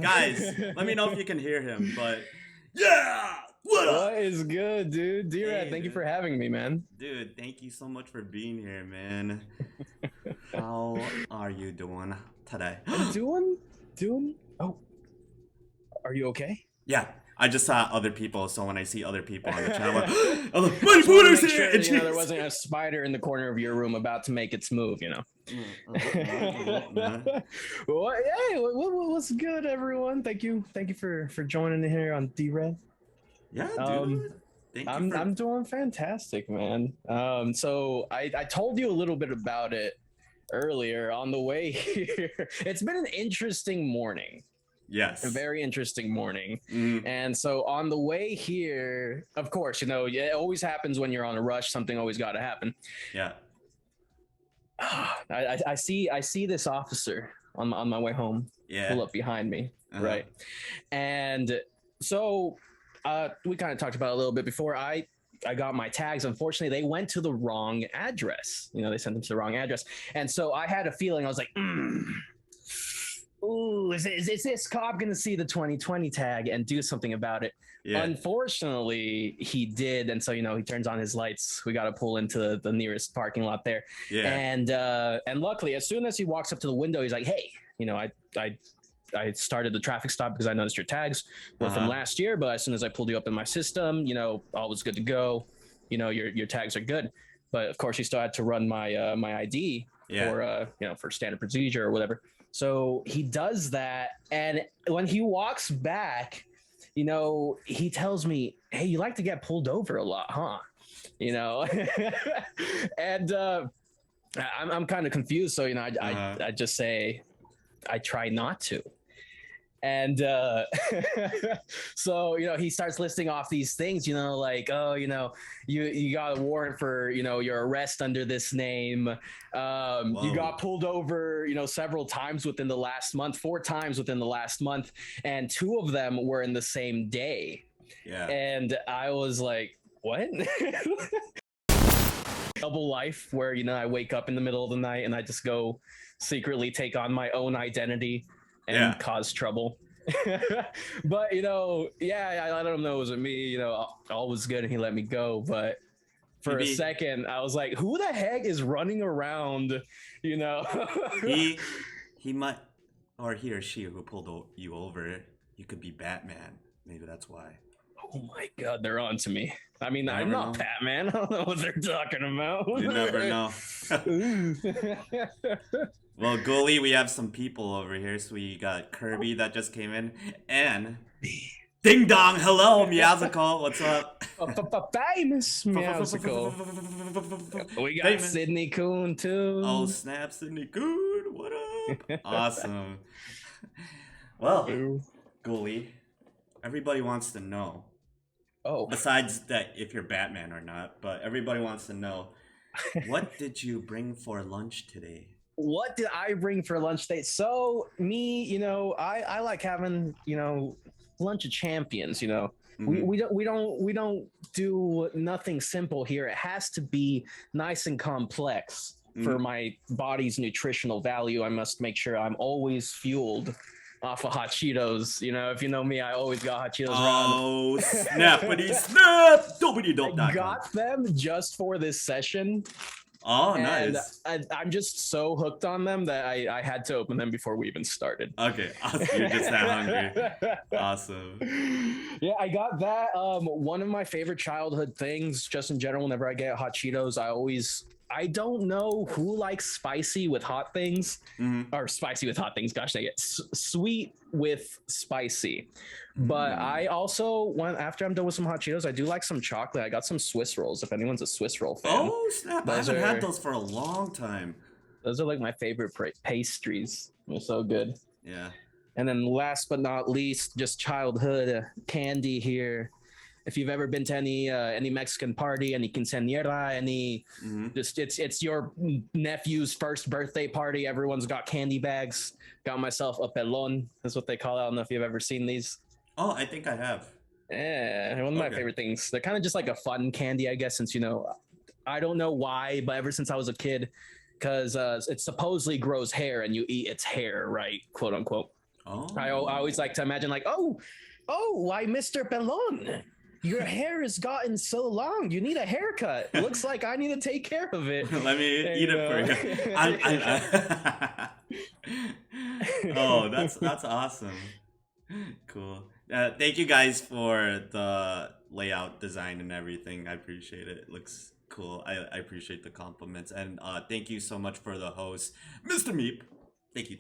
Guys, let me know if you can hear him, but yeah! What up? What is good, dude? D-Rad, Hey, thank you dude. for having me, man. Dude, thank you so much for being here, man. How are you doing today? I'm doing. Oh, are you okay? Yeah, I just saw other people, so when I see other people on the channel, I'm like, I my just wanted to Buddha's make here! sure, you know, there wasn't a spider in the corner of your room about to make its move, you know. Well, hey, what's good, everyone? Thank you for joining in here on D-Rad. Yeah, dude. Thank you for... I'm doing fantastic, man. So I told you a little bit about it earlier on the way here. It's been an interesting morning. Yes. A very interesting morning. And so on the way here, of course, you know, it always happens when you're on a rush. Something always got to happen. Yeah. I see this officer on my way home. Yeah. Pull up behind me, right? And so we kind of talked about it a little bit before. I got my tags. Unfortunately, they went to the wrong address. You know, they sent them to the wrong address. And so I had a feeling. I was like, ooh, is this cop going to see the 2020 tag and do something about it? Yeah. Unfortunately, he did. And so, you know, he turns on his lights. We got to pull into the nearest parking lot there. Yeah. And luckily, as soon as he walks up to the window, he's like, hey, you know, I started the traffic stop because I noticed your tags were from last year. But as soon as I pulled you up in my system, you know, all was good to go. You know, your tags are good. But of course, you still had to run my my ID for you know, for standard procedure or whatever. So he does that, and when he walks back, you know, he tells me, "Hey, you like to get pulled over a lot, huh?" You know, and I'm kind of confused. So you know, I just say, I try not to. And so, you know, he starts listing off these things, you know, like, oh, you know, you got a warrant for, you know, your arrest under this name. You got pulled over, you know, several times within the last month, 4 times within the last month. And 2 of them were in the same day. Yeah. And I was like, what? Double life where, you know, I wake up in the middle of the night and I just go secretly take on my own identity and cause trouble. But you know, I let him know it wasn't me. You know, all was good and he let me go. But for a second, I was like, who the heck is running around? You know, he might, or he or she who pulled you over, you could be Batman. Maybe that's why. Oh my God, they're on to me. I mean, I'm not Batman. I don't know what they're talking about. You never know. Well, Ghoulie, we have some people over here. So we got Kirby that just came in, and Ding Dong. Hello, Meowsicle. What's up? Famous Meowsicle. We got Sydney Coon too. Oh snap, Sydney Coon. What up? Awesome. Well, Ghoulie, everybody wants to know. Besides that, if you're Batman or not, but everybody wants to know, what did you bring for lunch today? What did I bring for lunch today? So me, you know, I like having, you know, lunch of champions. You know, we don't do nothing simple here. It has to be nice and complex for my body's nutritional value. I must make sure I'm always fueled off of hot Cheetos. You know, if you know me, I always got hot Cheetos around. Oh, snappity snap! I got them just for this session. Oh, nice. I'm just so hooked on them that I had to open them before we even started. Okay, awesome. You're just that hungry. Awesome. Yeah, I got that. One of my favorite childhood things, just in general, whenever I get hot Cheetos, I don't know who likes spicy with hot things, or spicy with hot things. Gosh dang it, sweet with spicy. But I also, after I'm done with some hot Cheetos, I do like some chocolate. I got some Swiss rolls. If anyone's a Swiss roll fan. Oh snap! I haven't had those for a long time. Those are like my favorite pastries. They're so good. Yeah. And then last but not least, just childhood candy here. If you've ever been to any Mexican party, any quinceañera, any just it's your nephew's first birthday party. Everyone's got candy bags. Got myself a pelon. That's what they call it. I don't know if you've ever seen these. Oh, I think I have. Yeah, one of my favorite things. They're kind of just like a fun candy, I guess, since, you know, I don't know why, but ever since I was a kid, because it supposedly grows hair and you eat its hair, right? Quote unquote. Oh. I always like to imagine like, oh, why, Mr. Pelon? Your hair has gotten so long. You need a haircut. Looks like I need to take care of it. Let me eat it for you. Oh, that's awesome. Cool. Thank you guys for the layout design and everything. I appreciate it. It looks cool. I appreciate the compliments. And thank you so much for the host, Mr. Meep. Thank you.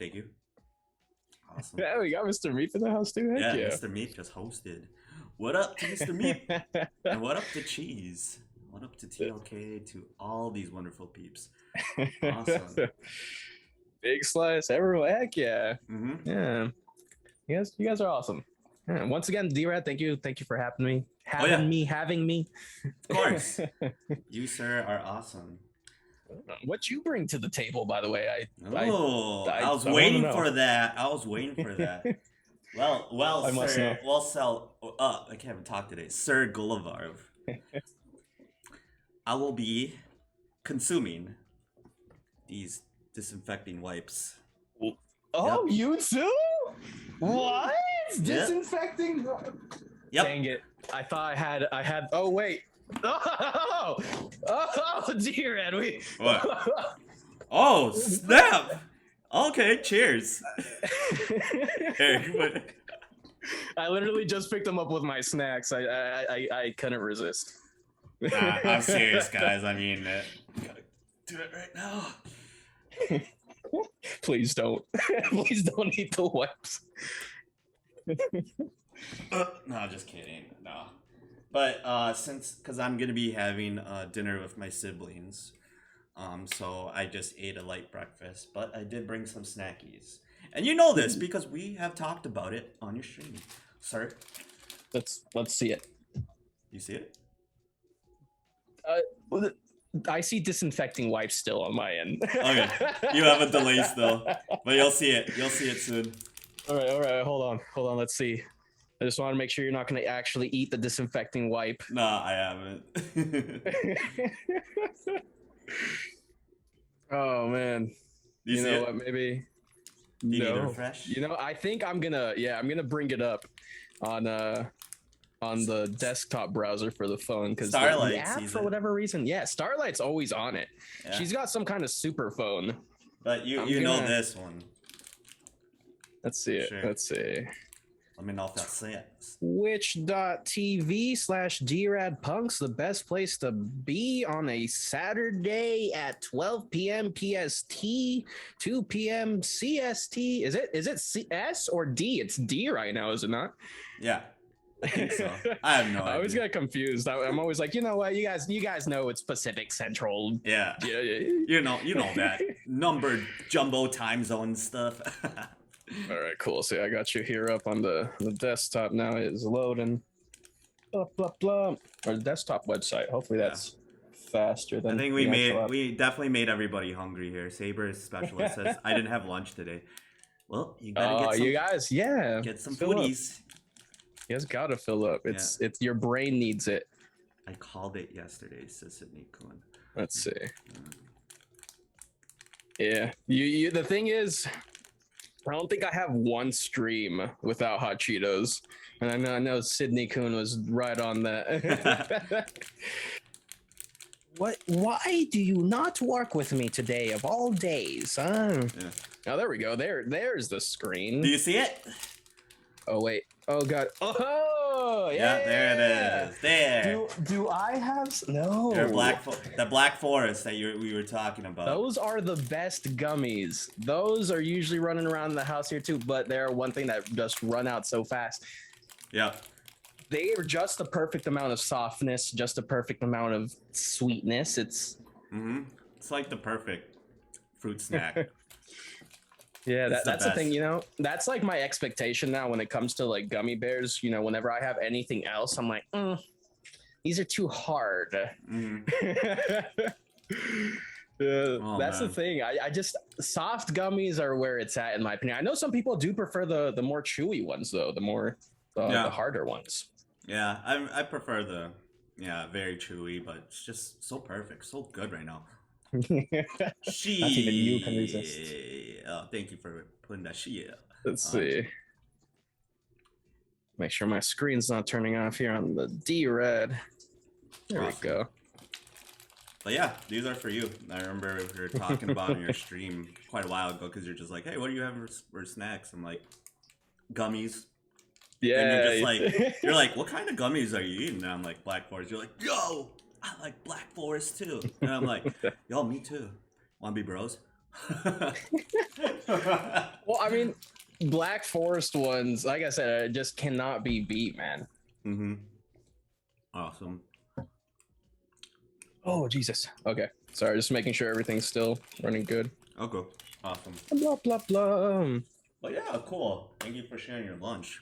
Awesome. Yeah, we got Mr. Meep in the house too. Heck yeah, Mr. Meep just hosted. What up to Mr. Meep? And what up to Cheese? What up to TLK? To all these wonderful peeps. Awesome. Big Slice, everyone. Heck yeah. Mm-hmm. Yeah. You guys are awesome. Yeah. Once again, D-Rad, thank you for having me. Having me. Of course. You, sir, are awesome. What you bring to the table, by the way? I was waiting for that. Well, sir. I can't even talk today. Sir Gulavarv. I will be consuming these disinfecting wipes. Oh, yep. You too? What? Disinfecting? Yep. Dang it. I thought I had oh wait. Oh, D-Rad, What? Oh, snap! Okay, cheers. I literally just picked them up with my snacks. I couldn't resist. Nah, I'm serious, guys. I mean, gotta do it right now. Please don't. Please don't eat the wipes. No, just kidding. No. But because I'm gonna be having dinner with my siblings, so I just ate a light breakfast. But I did bring some snackies, and you know this because we have talked about it on your stream, sir. Let's see it. You see it? I see disinfecting wipes still on my end. Okay, you have a delay still, but you'll see it. You'll see it soon. All right. Hold on. Let's see. I just want to make sure you're not going to actually eat the disinfecting wipe. Nah, I haven't. Oh man. You know what? Maybe. Do you need to refresh? You know, I think I'm gonna bring it up on the desktop browser for the phone because the app for whatever reason. Yeah, Starlight's always on it. Yeah. She's got some kind of super phone. But you know this one. Let's see it. Sure. Let's see. Let me know if that's it. Twitch.tv/drad punks, the best place to be on a Saturday at 12 p.m. PST, 2 p.m. CST. Is it CS or D? It's D right now, is it not? Yeah. I think so. I have no idea. I always get confused. I'm always like, you know what? You guys know it's Pacific Central. Yeah. You know that numbered jumbo time zone stuff. All right, cool. So I got you here up on the desktop now. It is loading. Blah blah blah. Or the desktop website. Hopefully that's faster than. I think we definitely made everybody hungry here. Saber's specialist says I didn't have lunch today. Well, you gotta get some. You guys, yeah, get some foodies. You guys gotta fill up. It's your brain needs it. I called it yesterday, says Sydney Cohen. Let's see. Yeah, you. The thing is, I don't think I have one stream without hot Cheetos, and I know Sydney Kuhn was right on that. What? Why do you not work with me today of all days? Yeah. Oh, there we go. There's the screen. Do you see it? Oh wait. Oh god. Oh yeah. There it is. There. Do I have no? The Black Forest that we were talking about. Those are the best gummies. Those are usually running around the house here too, but they're one thing that just run out so fast. Yeah. They are just the perfect amount of softness, just the perfect amount of sweetness. It's like the perfect fruit snack. Yeah, that's the thing, you know, that's like my expectation now when it comes to like gummy bears. You know, whenever I have anything else, I'm like, these are too hard. That's the thing. I just soft gummies are where it's at in my opinion. I know some people do prefer the more chewy ones though, the harder ones. Yeah, I prefer the very chewy, but it's just so perfect, so good right now. Not even you can resist. Oh, thank you for putting that shit. Let's see. Make sure my screen's not turning off here on the d-Rad. There we go. But yeah, these are for you. I remember we were talking about on your stream quite a while ago because you're just like, hey, what do you have for snacks? I'm like, gummies. Yeah. And you're just like, you're like, what kind of gummies are you eating? And I'm like, Black Forest. You're like, yo, I like Black Forest too. And I'm like, yo, me too. Wanna be bros? Well, I mean, Black Forest ones, like I said, just cannot be beat, man. Mm-hmm. Awesome. Oh, Jesus. Okay. Sorry, just making sure everything's still running good. Okay. Awesome. Blah, blah, blah. But yeah, cool. Thank you for sharing your lunch.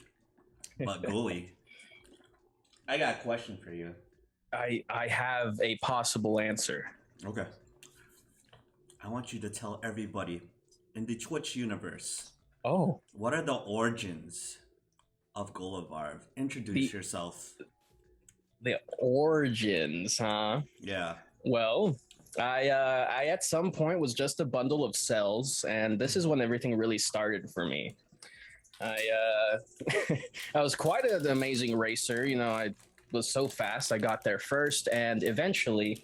But Ghoulie, I got a question for you. I have a possible answer. Okay. I want you to tell everybody in the Twitch universe. Oh. What are the origins of Ghoulie? Introduce yourself. The origins, huh? Yeah. Well, I at some point was just a bundle of cells, and this is when everything really started for me. I was quite an amazing racer. You know, I was so fast. I got there first, and eventually,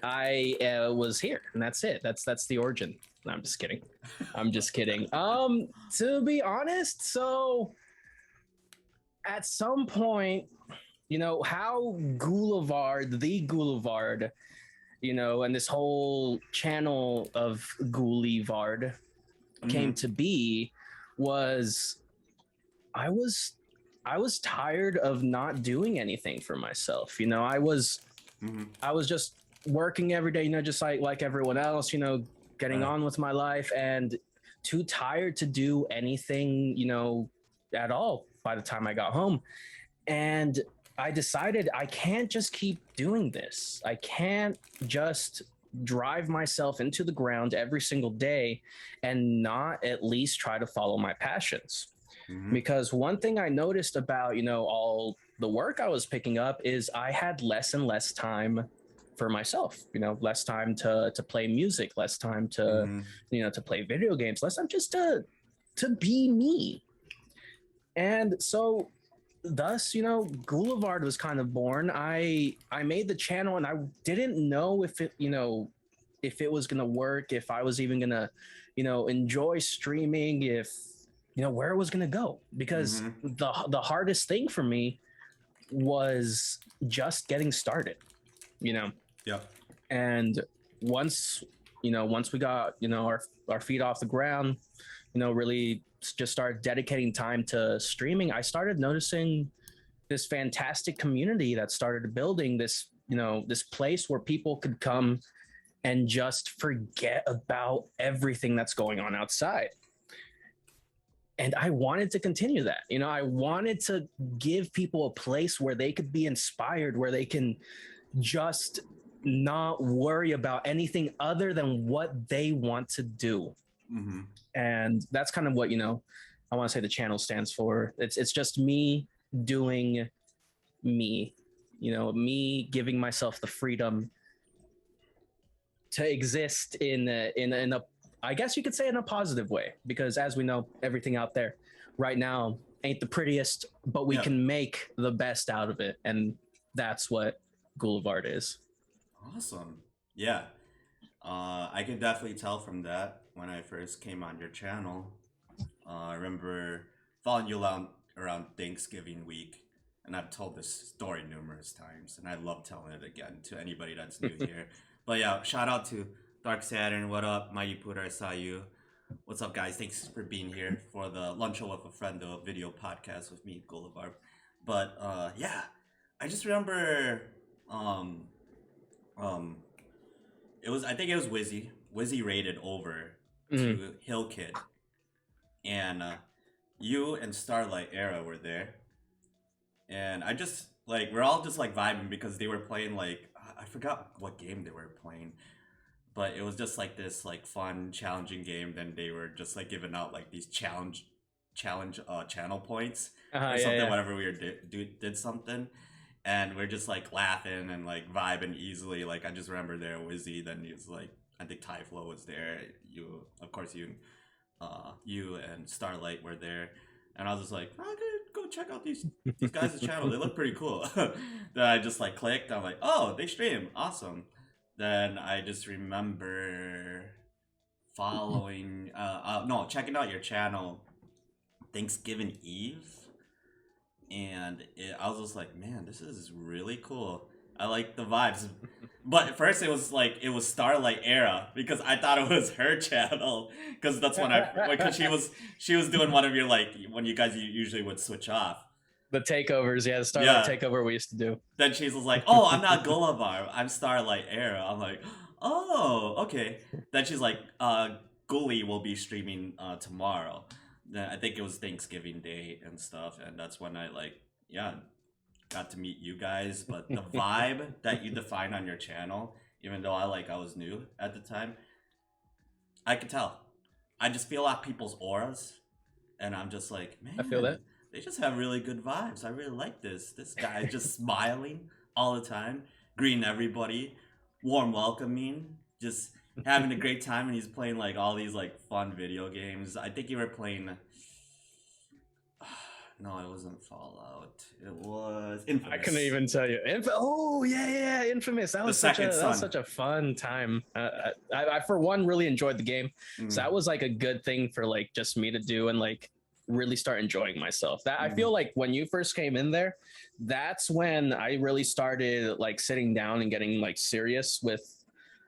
I was here, and that's it. That's the origin. No, I'm just kidding. I'm just kidding. To be honest, so at some point, you know how the Ghoulie, you know, and this whole channel of Ghoulie came to be was I was tired of not doing anything for myself. You know, I was just working every day, you know, just like everyone else, you know, getting on with my life, and too tired to do anything, you know, at all by the time I got home. And I decided I can't just keep doing this. I can't just drive myself into the ground every single day and not at least try to follow my passions. Because one thing I noticed about, you know, all the work I was picking up is I had less and less time for myself, you know, less time to play music, less time to, you know, to play video games, less time just to be me. And so thus, you know, Ghoulie was kind of born. I made the channel and I didn't know if it, you know, if it was going to work, if I was even going to, you know, enjoy streaming, if, you know, where it was going to go, because the hardest thing for me was just getting started, you know? Yeah. And once we got, you know, our feet off the ground, you know, really just started dedicating time to streaming, I started noticing this fantastic community that started building this, you know, this place where people could come and just forget about everything that's going on outside. And I wanted to continue that. You know, I wanted to give people a place where they could be inspired, where they can just not worry about anything other than what they want to do. And that's kind of what, you know, I want to say the channel stands for. It's just me doing me, you know, me giving myself the freedom to exist in a I guess you could say in a positive way, because as we know, everything out there right now ain't the prettiest, but we can make the best out of it. And that's what Ghoulie is. Awesome. Yeah. I can definitely tell from that when I first came on your channel. I remember following you around Thanksgiving week, and I've told this story numerous times, and I love telling it again to anybody that's new here. But yeah, shout out to Dark Saturn. What up? Mayipura, I saw you. What's up, guys? Thanks for being here for the Lunch with a Friend video podcast with me, Ghoulie. But yeah, I just remember I think it was Wizzy. Wizzy raided over to Hill Kid, and you and Starlight Era were there, and I just we're all just vibing because they were playing I forgot what game they were playing, but it was just this fun challenging game. Then they were just giving out these challenge channel points or something. Whatever we did something. And we're just laughing and vibing easily. I just remember there Wizzy, then he was I think Tyflo was there. You, of course, you, you and Starlight were there, and I was just like, oh, go check out these guys' channel. They look pretty cool. Then I just like clicked. I'm like, oh, they stream, awesome. Then I just remember following, no, checking out your channel Thanksgiving Eve, and I was just like, man, this is really cool. I like the vibes. But at first it was Starlight era because I thought it was her channel because that's because she was doing one of your like when you guys usually would switch off. The takeovers, the Starlight takeover we used to do. Then she was like, oh, I'm not Gulabar, I'm Starlight era. I'm like, oh, okay. Then she's like, Ghoulie will be streaming tomorrow. Then I think it was Thanksgiving Day and stuff, and that's when I got to meet you guys. But the vibe that you define on your channel, even though I was new at the time, I could tell. I just feel out people's auras, and I'm just like, man, I feel that they just have really good vibes. I really like this guy just smiling all the time, greeting everybody, warm welcoming, just having a great time. And he's playing like all these like fun video games. I think you were playing no, it wasn't Fallout. It was Infamous. I couldn't even tell you. Oh yeah, Infamous. That was such a fun time. I for one really enjoyed the game. So that was like a good thing for like just me to do and like really start enjoying myself. That I feel like when you first came in there, that's when I really started like sitting down and getting like serious with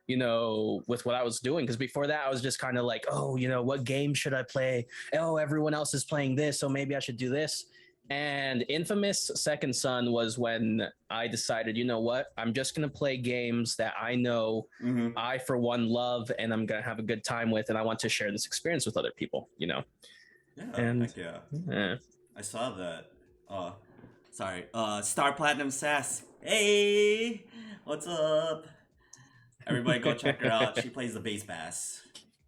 with what I was doing. Because before that I was just kind of like, oh, what game should I play? Oh, everyone else is playing this, so maybe I should do this. And Infamous Second Son was when I decided, you know what, I'm just gonna play games that I know I for one love and I'm gonna have a good time with, and I want to share this experience with other people. Yeah, and yeah. I saw that. Sorry, Star Platinum Sass. Hey, what's up? Everybody go check her out. She plays the bass bass.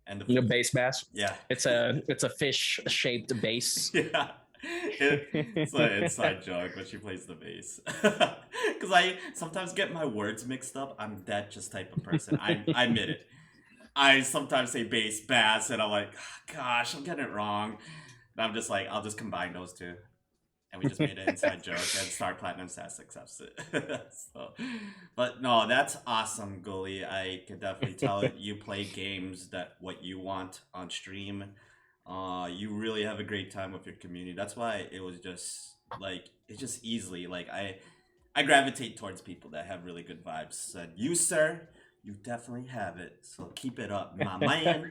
And the bass bass? Yeah. It's a fish-shaped bass. Yeah. It's an inside joke, but she plays the bass. Because I sometimes get my words mixed up. I'm that just type of person. I admit it. I sometimes say bass bass, and I'm like, gosh, I'm getting it wrong. And I'm just like, I'll just combine those two. And we just made an inside joke, and Star Platinum Sass accepts it. But no, that's awesome, Ghoulie. I can definitely tell you play games that what you want on stream. You really have a great time with your community. That's why it was just like it's just easily like I gravitate towards people that have really good vibes. Said you, sir, you definitely have it. So keep it up, my man.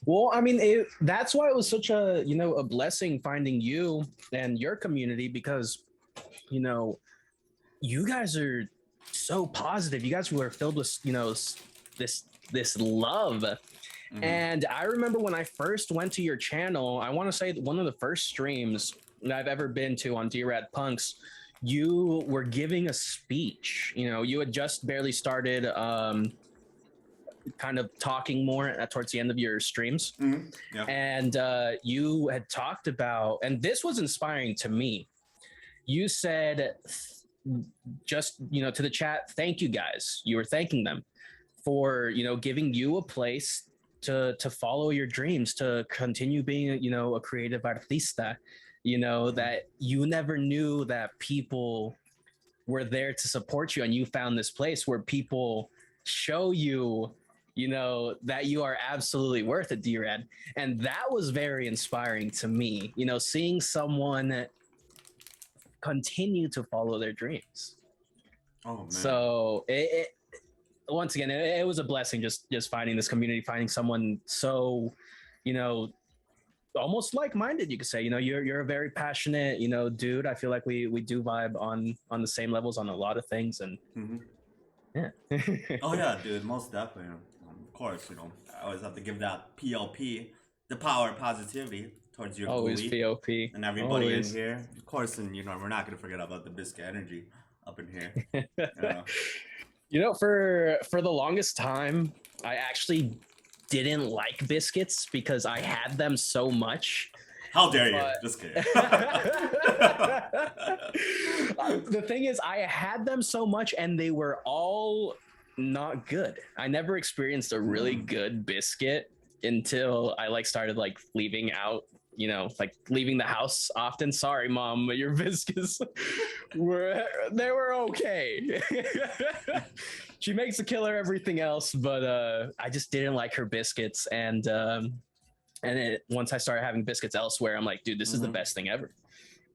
Well, I mean, that's why it was such a a blessing finding you and your community, because you guys are so positive. You guys were filled with this love. And I remember when I first went to your channel, I want to say one of the first streams that I've ever been to on d-Rad PunX, you were giving a speech. You had just barely started kind of talking more towards the end of your streams. Yeah. And you had talked about, and this was inspiring to me, you said just to the chat, thank you guys. You were thanking them for giving you a place to follow your dreams, to continue being a creative artista, that you never knew that people were there to support you, and you found this place where people show you that you are absolutely worth it, d-Rad. And that was very inspiring to me, seeing someone continue to follow their dreams. Oh man. So it once again, it was a blessing just finding this community, finding someone so, almost like-minded, you could say. You're a very passionate, dude. I feel like we do vibe on the same levels on a lot of things, and yeah. Oh yeah, dude, most definitely. Of course, I always have to give that PLP, the power of positivity towards your always Ghoulie POP and everybody always. In here. Of course, and we're not gonna forget about the biscuit energy up in here. For the longest time, I actually didn't like biscuits because I had them so much. How dare you? Just kidding. The thing is, I had them so much and they were all not good. I never experienced a really good biscuit until I like started like leaving out, you know, like leaving the house often. Sorry, Mom, but your biscuits were okay. She makes a killer everything else, but I just didn't like her biscuits. And once I started having biscuits elsewhere, I'm like, dude, this is the best thing ever.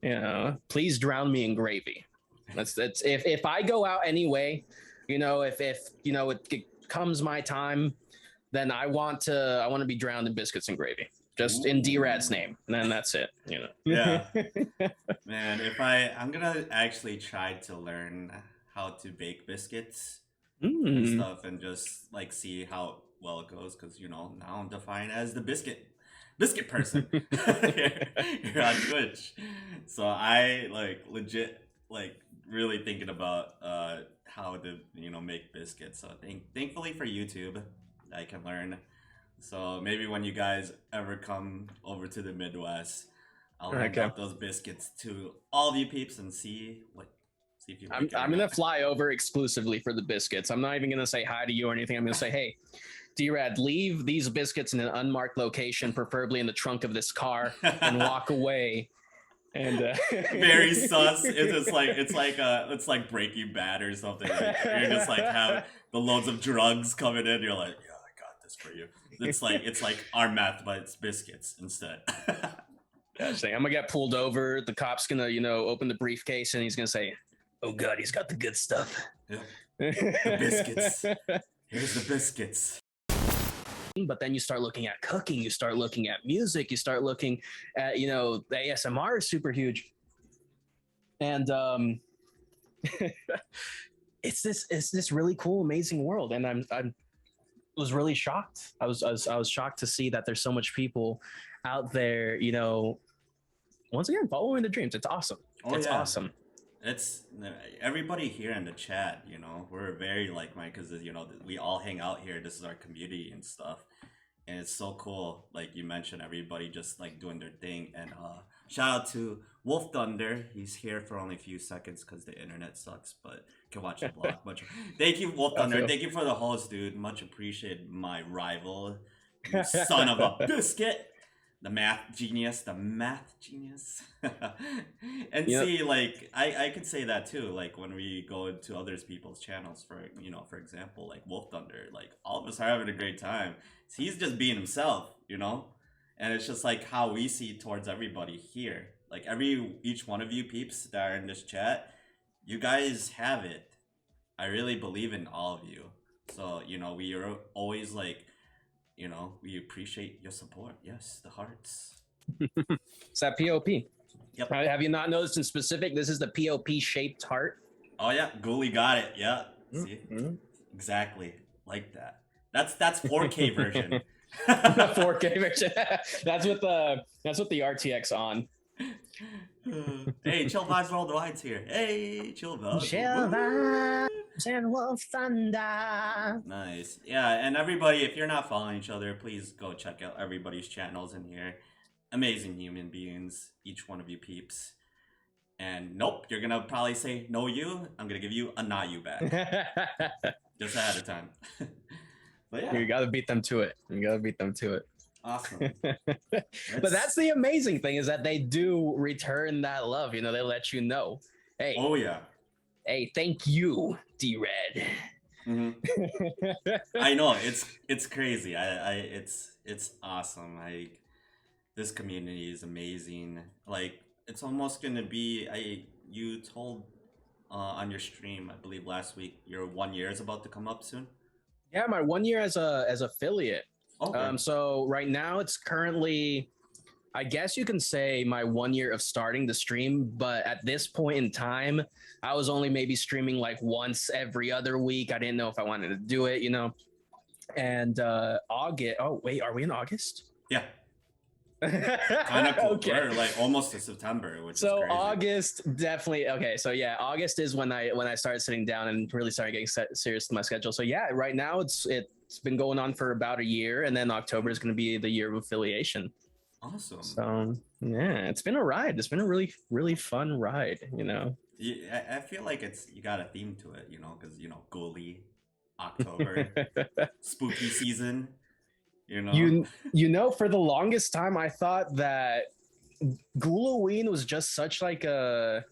You know, please drown me in gravy. That's if I go out anyway, you know, if you know it comes my time, then I want to be drowned in biscuits and gravy, just in D-Rad's name, and then that's it. You know. Yeah, man. If I'm gonna actually try to learn how to bake biscuits and stuff, and just like see how well it goes, because you know now I'm defined as the biscuit person here on Twitch. So I like legit like really thinking about how to make biscuits. So thankfully for YouTube, I can learn. So maybe when you guys ever come over to the Midwest, I'll hand out those biscuits to all of you peeps and see if you like it. I'm gonna fly over exclusively for the biscuits. I'm not even gonna say hi to you or anything. I'm gonna say, hey, D-Rad, leave these biscuits in an unmarked location, preferably in the trunk of this car, and walk away. And very sus. It's like Breaking Bad or something. Like you're just like have the loads of drugs coming in. You're like, yeah, I got this for you. It's like our meth, but it's biscuits instead. Gosh, I'm gonna get pulled over. The cop's gonna open the briefcase and he's gonna say, "Oh God, he's got the good stuff." Yeah. The biscuits. Here's the biscuits. But then you start looking at cooking, you start looking at music, you start looking at, the ASMR is super huge. And it's this really cool, amazing world. And I was really shocked. I was shocked to see that there's so much people out there, once again, following the dreams. It's awesome. It's awesome. It's everybody here in the chat, we're very like-minded because, we all hang out here. This is our community and stuff. And it's so cool. Like you mentioned, everybody just like doing their thing. And shout out to Wolf Thunder. He's here for only a few seconds because the internet sucks, but you can watch the vlog. Thank you, Wolf Thunder. Thank you for the host, dude. Much appreciated, my rival, you son of a biscuit. The math genius. And see, like, I could say that too. Like, when we go into other people's channels, for example, like Wolf Thunder, like, all of us are having a great time. So he's just being himself, And it's just like how we see towards everybody here. Like, each one of you peeps that are in this chat, you guys have it. I really believe in all of you. So, we are always like, we appreciate your support. Yes, the hearts. It's that POP. Yep. Have you not noticed in specific, this is the POP shaped heart? Oh yeah, Ghoulie got it. Yeah. See? Exactly. Like that. That's 4K version. 4K version. That's what the RTX on. Hey, Chill Vibes Worldwide's here. Hey, Chill Vibes. Chill Vibes and Wolf Thunder. Nice. Yeah, and everybody, if you're not following each other, please go check out everybody's channels in here. Amazing human beings, each one of you peeps. And nope, you're gonna probably say no you. I'm gonna give you a not you back. Just ahead of time. But yeah. You gotta beat them to it. Awesome. But that's the amazing thing, is that they do return that love. They let you know, hey. Oh yeah. Hey, thank you, D-Rad. I know, it's crazy. It's awesome. This community is amazing. Like, it's almost gonna be. You told on your stream, I believe last week, your 1 year is about to come up soon. Yeah, my 1 year as affiliate. Okay. So right now it's currently, I guess you can say, my 1 year of starting the stream. But at this point in time, I was only maybe streaming like once every other week. I didn't know if I wanted to do it, And August. Oh wait, are we in August? Yeah. Kind of cool. Okay. We're like almost to September, which is crazy. August, definitely. Okay, so yeah, August is when I started sitting down and really started getting serious to my schedule. So yeah, right now it's been going on for about a year, and then October is going to be the year of affiliation. Awesome. So yeah, it's been a ride. It's been a really, really fun ride. Yeah, I feel like you got a theme to it, because Ghoulie, October, spooky season. You know, for the longest time, I thought that Ghoulie was just such like a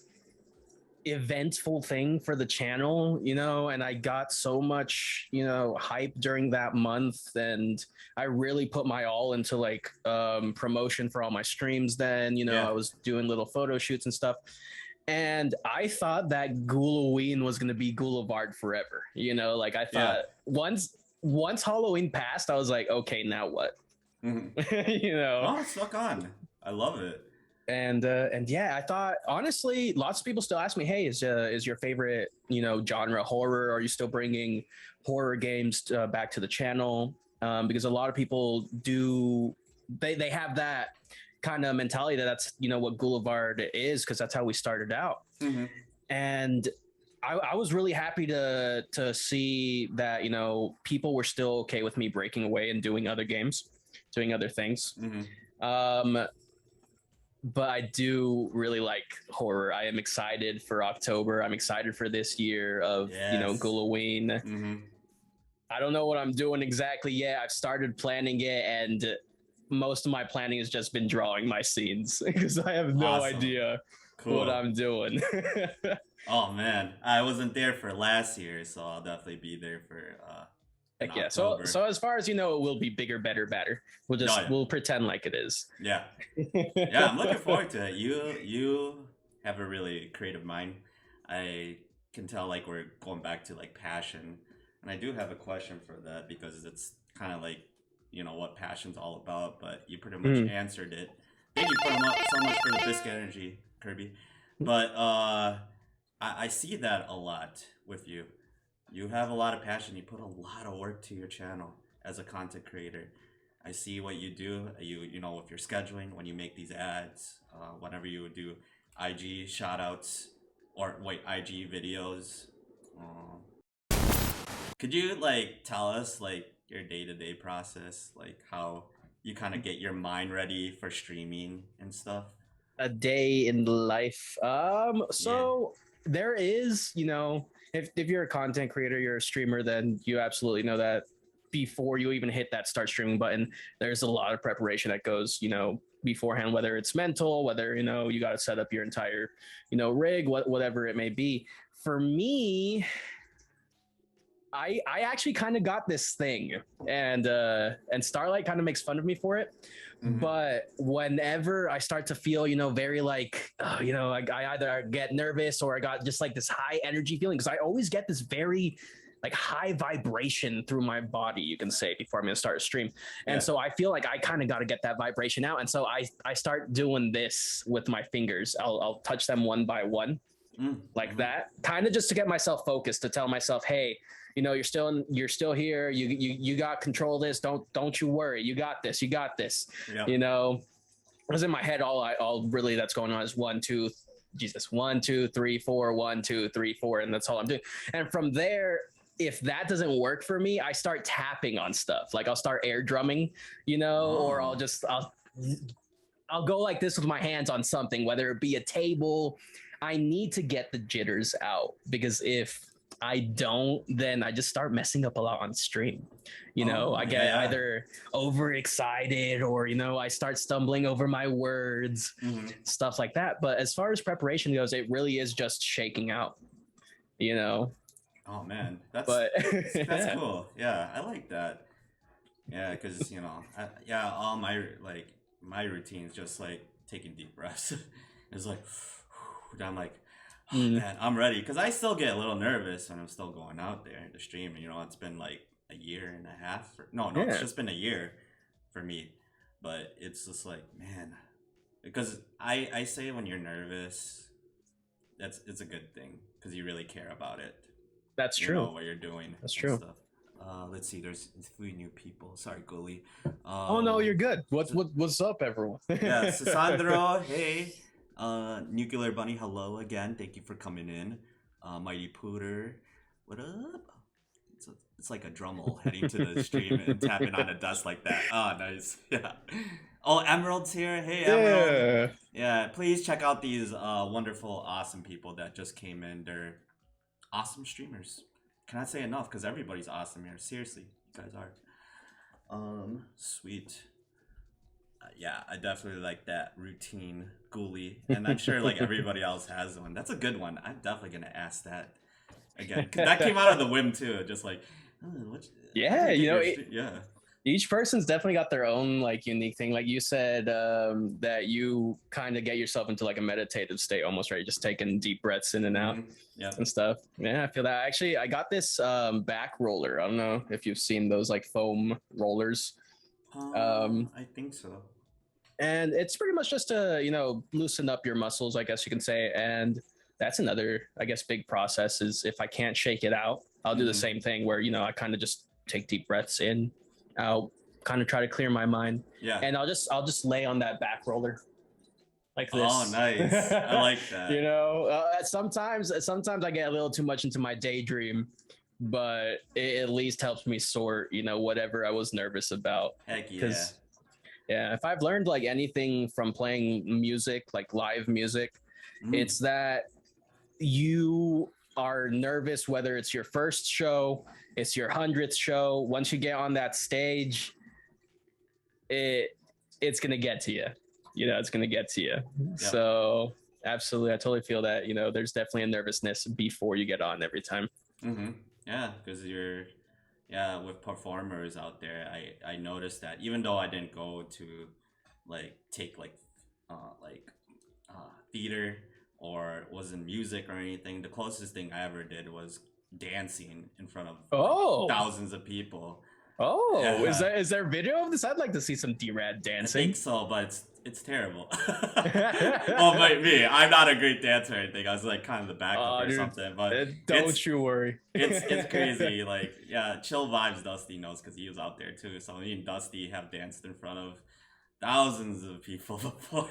eventful thing for the channel, and I got so much, hype during that month, and I really put my all into like promotion for all my streams then, I was doing little photo shoots and stuff. And I thought that Halloween was going to be Boulevard forever. Like I thought once Halloween passed, I was like, okay, now what? Oh, suck on. I love it. And yeah, I thought honestly, lots of people still ask me, hey, is your favorite genre horror? Are you still bringing horror games back to the channel? Because a lot of people do, they have that kind of mentality that's what Boulevard is, because that's how we started out. And I was really happy to see that people were still okay with me breaking away and doing other games, doing other things. But I do really like horror. I am excited for October. I'm excited for this year of Halloween. I don't know what I'm doing exactly yet. I've started planning it, and most of my planning has just been drawing my scenes because I have no idea what I'm doing. Oh man, I wasn't there for last year, so I'll definitely be there for heck yeah. So as far as it will be bigger, better, better. We'll pretend like it is. Yeah. Yeah, I'm looking forward to it. You have a really creative mind. I can tell like we're going back to like passion. And I do have a question for that because it's kind of like, what passion's all about, but you pretty much answered it. Thank you so much for the biscuit energy, Kirby. But I see that a lot with you. You have a lot of passion. You put a lot of work to your channel as a content creator. I see what you do. You know, with your scheduling, when you make these ads, whenever you would do IG shout outs or IG videos. Could you like tell us like your day-to-day process, like how you kind of get your mind ready for streaming and stuff? A day in life. So there is, if you're a content creator, you're a streamer, then you absolutely know that before you even hit that start streaming button, there's a lot of preparation that goes, beforehand, whether it's mental, whether, you got to set up your entire, rig, whatever it may be. For me, I actually kind of got this thing, and Starlight kind of makes fun of me for it. But whenever I start to feel, very like, I either get nervous or I got just like this high energy feeling, because I always get this very like high vibration through my body, you can say, before I'm going to start a stream. And so I feel like I kind of got to get that vibration out. And so I start doing this with my fingers. I'll touch them one by one, like that, kind of just to get myself focused, to tell myself, hey, you're still here. You got control of this. Don't you worry. You got this. Because in my head, all really that's going on is 1, 2, 3, 4, 1, 2, 3, 4, and that's all I'm doing. And from there, if that doesn't work for me, I start tapping on stuff. Like I'll start air drumming, or I'll go like this with my hands on something, whether it be a table. I need to get the jitters out, because if I don't, then I just start messing up a lot on stream. I get either overexcited or, I start stumbling over my words, stuff like that. But as far as preparation goes, it really is just shaking out, Oh man, that's cool. Yeah, I like that. Yeah, because all my routine is just like taking deep breaths. It's like I'm like, oh, man, I'm ready, because I still get a little nervous when I'm still going out there to stream. It's been like a year and a half. It's just been a year for me. But it's just like, man, because I say when you're nervous, it's a good thing, because you really care about it. That's true. You know what you're doing. That's true. Stuff. Let's see. There's 3 new people. Sorry, Ghoulie. Oh no, you're good. What's up, everyone? Yeah, Sandro. Hey. Nuclear Bunny. Hello again. Thank you for coming in. Mighty Pooter. What up? It's like a Drummel heading to the stream and tapping on a dust like that. Oh, nice. Yeah. Oh, Emerald's here. Hey, Emerald. Yeah. Please check out these wonderful, awesome people that just came in. They're awesome streamers. Cannot say enough, because everybody's awesome here. Seriously, you guys Sweet. Yeah, I definitely like that routine Ghoulie, and I'm sure like everybody else has one. That's a good one. I'm definitely gonna ask that again because that came out of the whim too. Just like, oh, yeah, yeah. Each person's definitely got their own like unique thing. Like you said, that you kind of get yourself into like a meditative state almost, right? Just taking deep breaths in and out and stuff. Yeah, I feel that. Actually, I got this back roller. I don't know if you've seen those like foam rollers. I think so. And it's pretty much just to, loosen up your muscles, I guess you can say. And that's another, I guess, big process is if I can't shake it out, I'll do the same thing where, I kind of just take deep breaths in. I'll kind of try to clear my mind. Yeah. And I'll just lay on that back roller like this. Oh, nice. I like that. Sometimes I get a little too much into my daydream, but it at least helps me sort, whatever I was nervous about. Heck yeah. Yeah, if I've learned like anything from playing music, like live music, it's that you are nervous, whether it's your first show, it's your 100th show. Once you get on that stage, it's gonna get to you. It's gonna get to you. Yep. So absolutely, I totally feel that. There's definitely a nervousness before you get on every time. Yeah, because with performers out there, I noticed that even though I didn't go to like take theater or wasn't music or anything, the closest thing I ever did was dancing in front of thousands of people. Is there video of this? I'd like to see some d-Rad dancing. I think so, but it's terrible. Well, me, I'm not a great dancer or anything. I was like kind of the backup or something. But don't you worry. It's crazy. Like, yeah, Chill Vibes Dusty knows because he was out there too. So me and Dusty have danced in front of thousands of people before.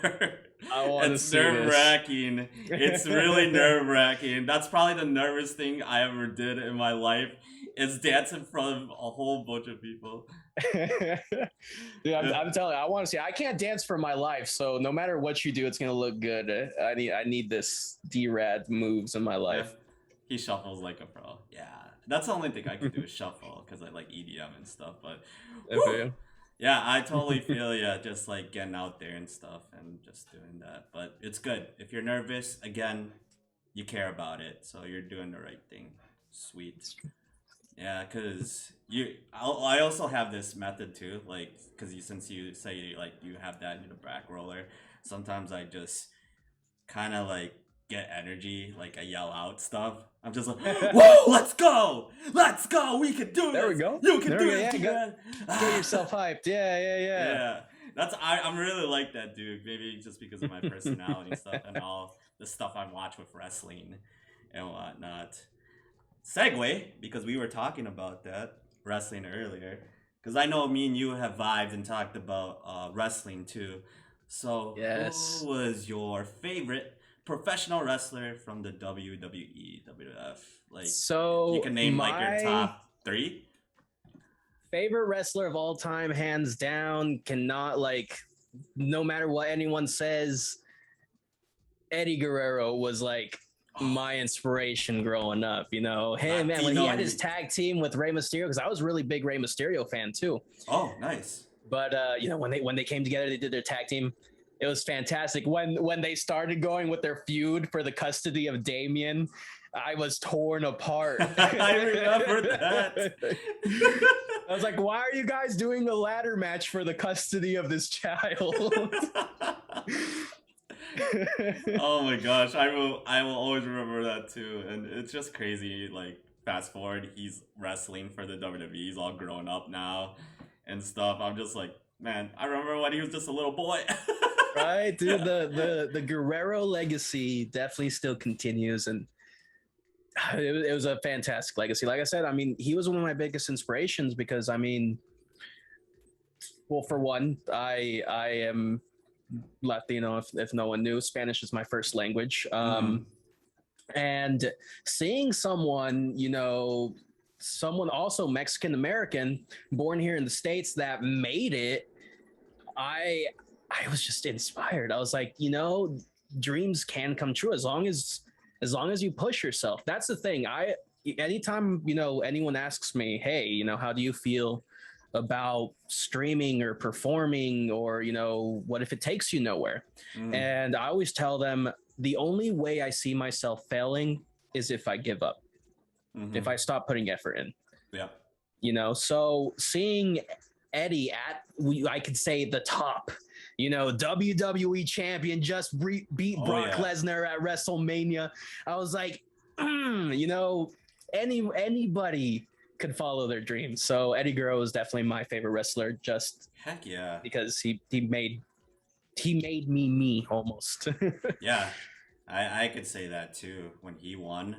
It's nerve-wracking. It's really nerve-wracking. That's probably the nervous thing I ever did in my life is dance in front of a whole bunch of people. Dude, I'm telling you, I want to see. I can't dance for my life, so no matter what you do, it's gonna look good. I need this d-Rad moves in my life. Yeah. He shuffles like a pro. Yeah, that's the only thing I can do is shuffle because I like EDM and stuff. But yeah, I totally feel just like getting out there and stuff and just doing that. But it's good if you're nervous. Again, you care about it, so you're doing the right thing. Sweet. Yeah, because I also have this method too, like, because since you say like you have that in the back roller, sometimes I just kind of like get energy, like I yell out stuff. I'm just like, whoa, let's go, we can do there this. We go. You can do it. Get yourself hyped. Yeah. I'm really like that, dude. Maybe just because of my personality and stuff, and all the stuff I watch with wrestling and whatnot. Segue, because we were talking about that wrestling earlier, because I know me and you have vibed and talked about wrestling too. So who was your favorite professional wrestler from the WWE, WWF? Like, so you can name like your top 3 favorite wrestler of all time, hands down. Cannot, like, no matter what anyone says, Eddie Guerrero was like my inspiration growing up. Hey man, when he had his tag team with Rey Mysterio, because I was a really big Rey Mysterio fan too. Oh, nice. But when they came together, they did their tag team. It was fantastic. When they started going with their feud for the custody of Damien, I was torn apart. I remember that. I was like, why are you guys doing a ladder match for the custody of this child? Oh my gosh, I will always remember that too. And it's just crazy, like, fast forward, he's wrestling for the WWE, he's all grown up now and stuff. I'm just like, man, I remember when he was just a little boy. Right, dude. The Guerrero legacy definitely still continues, and it was a fantastic legacy. Like I said, I mean, he was one of my biggest inspirations because, I mean, well, for one, I am Latino, if no one knew. Spanish is my first language. And seeing someone also Mexican American, born here in the States, that made it, I was just inspired. I was like, dreams can come true as long as you push yourself. That's the thing. Anytime anyone asks me, hey, how do you feel about streaming or performing, or what if it takes you nowhere? And I always tell them the only way I see myself failing is if I give up, if I stop putting effort in. So seeing Eddie at, I could say, the top, WWE champion, just beat Brock Lesnar at WrestleMania, I was like, anybody could follow their dreams. So Eddie Guerrero is definitely my favorite wrestler, just heck yeah, because he made me almost. Yeah, I could say that too. When he won,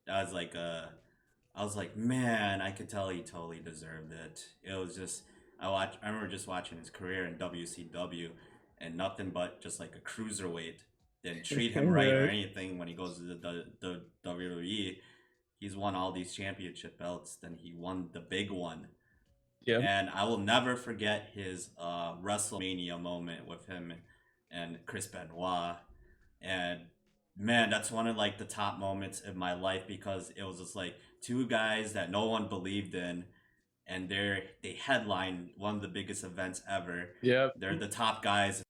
that was like I was like, man, I could tell he totally deserved it. It was just, I remember just watching his career in WCW, and nothing but just like a cruiserweight. Didn't treat him right or anything. When he goes to the WWE, he's won all these championship belts. Then he won the big one. Yeah. And I will never forget his WrestleMania moment with him and Chris Benoit. And man, that's one of like the top moments in my life, because it was just like two guys that no one believed in, and they headlined one of the biggest events ever. Yeah, they're the top guys.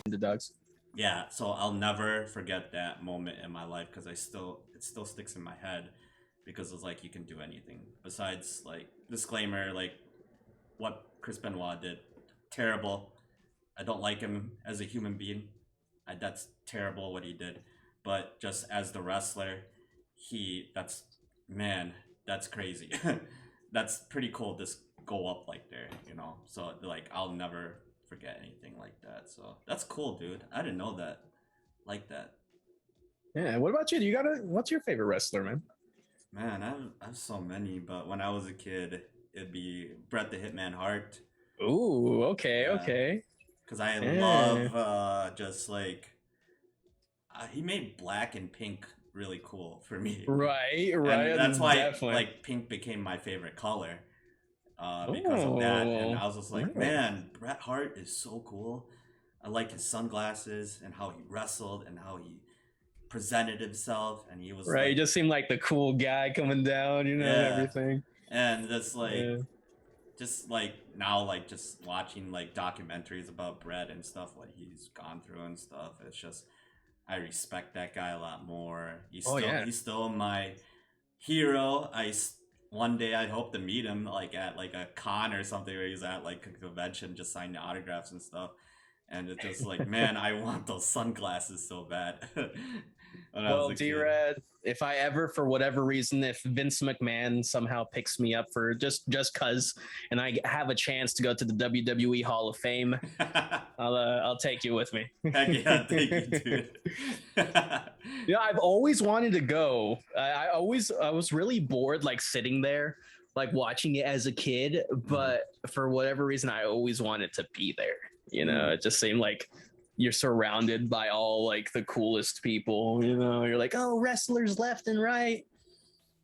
The dogs. Yeah, so I'll never forget that moment in my life, because it still sticks in my head, because it's like you can do anything. Besides, like, disclaimer, like what Chris Benoit did, terrible. I don't like him as a human being. That's terrible what he did. But just as the wrestler, that's crazy. That's pretty cool to go up like there, So like, I'll never forget anything like that. So that's cool, dude. I didn't know that. Like that. Yeah. What about you? What's your favorite wrestler, man? Man, I have so many, but when I was a kid, it'd be Bret the Hitman Hart. Ooh, okay, yeah. Okay. Because I love just like he made black and pink really cool for me. Right. And that's why definitely. Like pink became my favorite color because of that. And I was just like, man, Bret Hart is so cool. I like his sunglasses and how he wrestled and how he presented himself, and he was right. He just seemed like the cool guy coming down, everything. And that's like. Just like now, like just watching like documentaries about Bret and stuff, what he's gone through and stuff. It's just, I respect that guy a lot more. He's still my hero. One day I hope to meet him like at like a con or something where he's at like a convention, just signing autographs and stuff. And it's just like, man, I want those sunglasses so bad. Well, d-Rad, if I ever, for whatever reason, if Vince McMahon somehow picks me up for just cause, and I have a chance to go to the WWE Hall of Fame, I'll take you with me. Heck yeah, thank you, dude. I've always wanted to go. I was really bored, like sitting there, like watching it as a kid, but for whatever reason, I always wanted to be there. It just seemed like you're surrounded by all like the coolest people, you're like, oh, wrestlers left and right.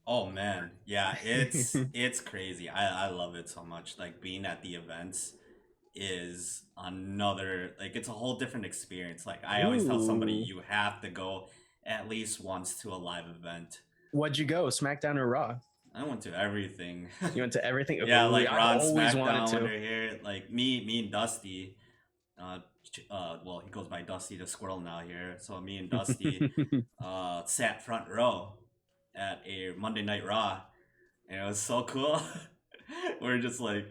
Oh man. Yeah, it's crazy. I love it so much. Like being at the events is another, like, it's a whole different experience. Like I always tell somebody, you have to go at least once to a live event. What'd you go? SmackDown or Raw? I went to everything. You went to everything? Yeah, like Raw and SmackDown when they're here. Like me and Dusty, well, he goes by Dusty the Squirrel now here. So me and Dusty sat front row at a Monday Night Raw, and it was so cool. We're just like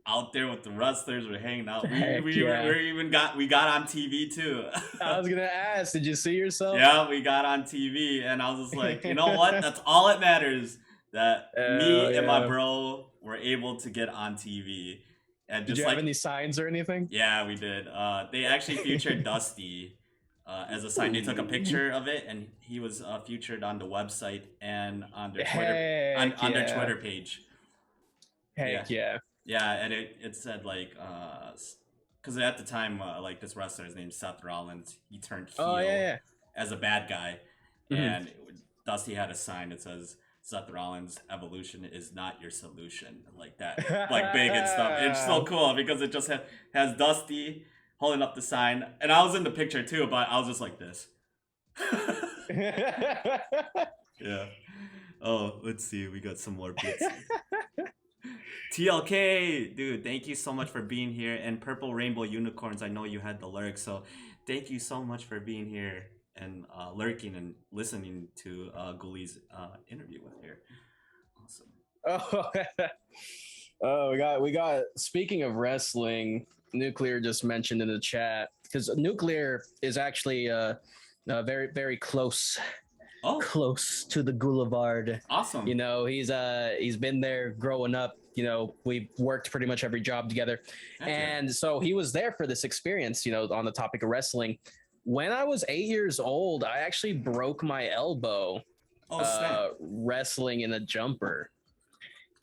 out there with the wrestlers. We're hanging out. We got on TV too. I was gonna ask, did you see yourself? Yeah, we got on TV, and I was just like, you know what? That's all that matters. That me and my bro were able to get on TV. And did just you have any signs or anything? Yeah, we did. They actually featured Dusty as a sign. They took a picture of it, and he was featured on the website and on their Twitter on their Twitter page. Heck yeah. Yeah, and it said like, because at the time, like this wrestler, his name's Seth Rollins, he turned heel as a bad guy, and Dusty had a sign that says, Seth Rollins' evolution is not your solution, like that, like big and stuff. It's so cool because it just has Dusty holding up the sign, and I was in the picture too, but I was just like this. Yeah. Oh, let's see. We got some more bits. TLK, dude, thank you so much for being here. And Purple Rainbow Unicorns, I know you had the lurk, so thank you so much for being here and lurking and listening to Ghoulie's interview with here. Awesome. We got. Speaking of wrestling, Nuclear just mentioned in the chat, because Nuclear is actually very, very close. Close to the Boulevard. Awesome. You know, he's been there growing up. You know, we've worked pretty much every job together. And so he was there for this experience, you know, on the topic of wrestling. When I was 8 years old, I actually broke my elbow wrestling in a jumper.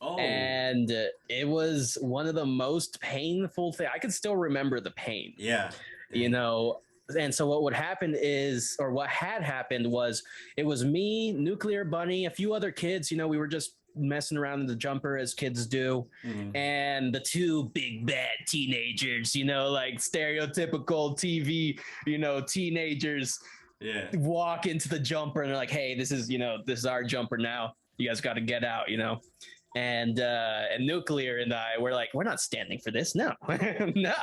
And it was one of the most painful things. I can still remember the pain. Yeah. You know, and so what would happen is, or what had happened was, it was me, Nuclear Bunny, a few other kids. You know, we were just messing around in the jumper as kids do. And the two big bad teenagers, you know, like stereotypical TV, you know, teenagers walk into the jumper and they're like, hey, this is our jumper now. You guys got to get out, you know. And Nuclear and I were like, we're not standing for this. No, no,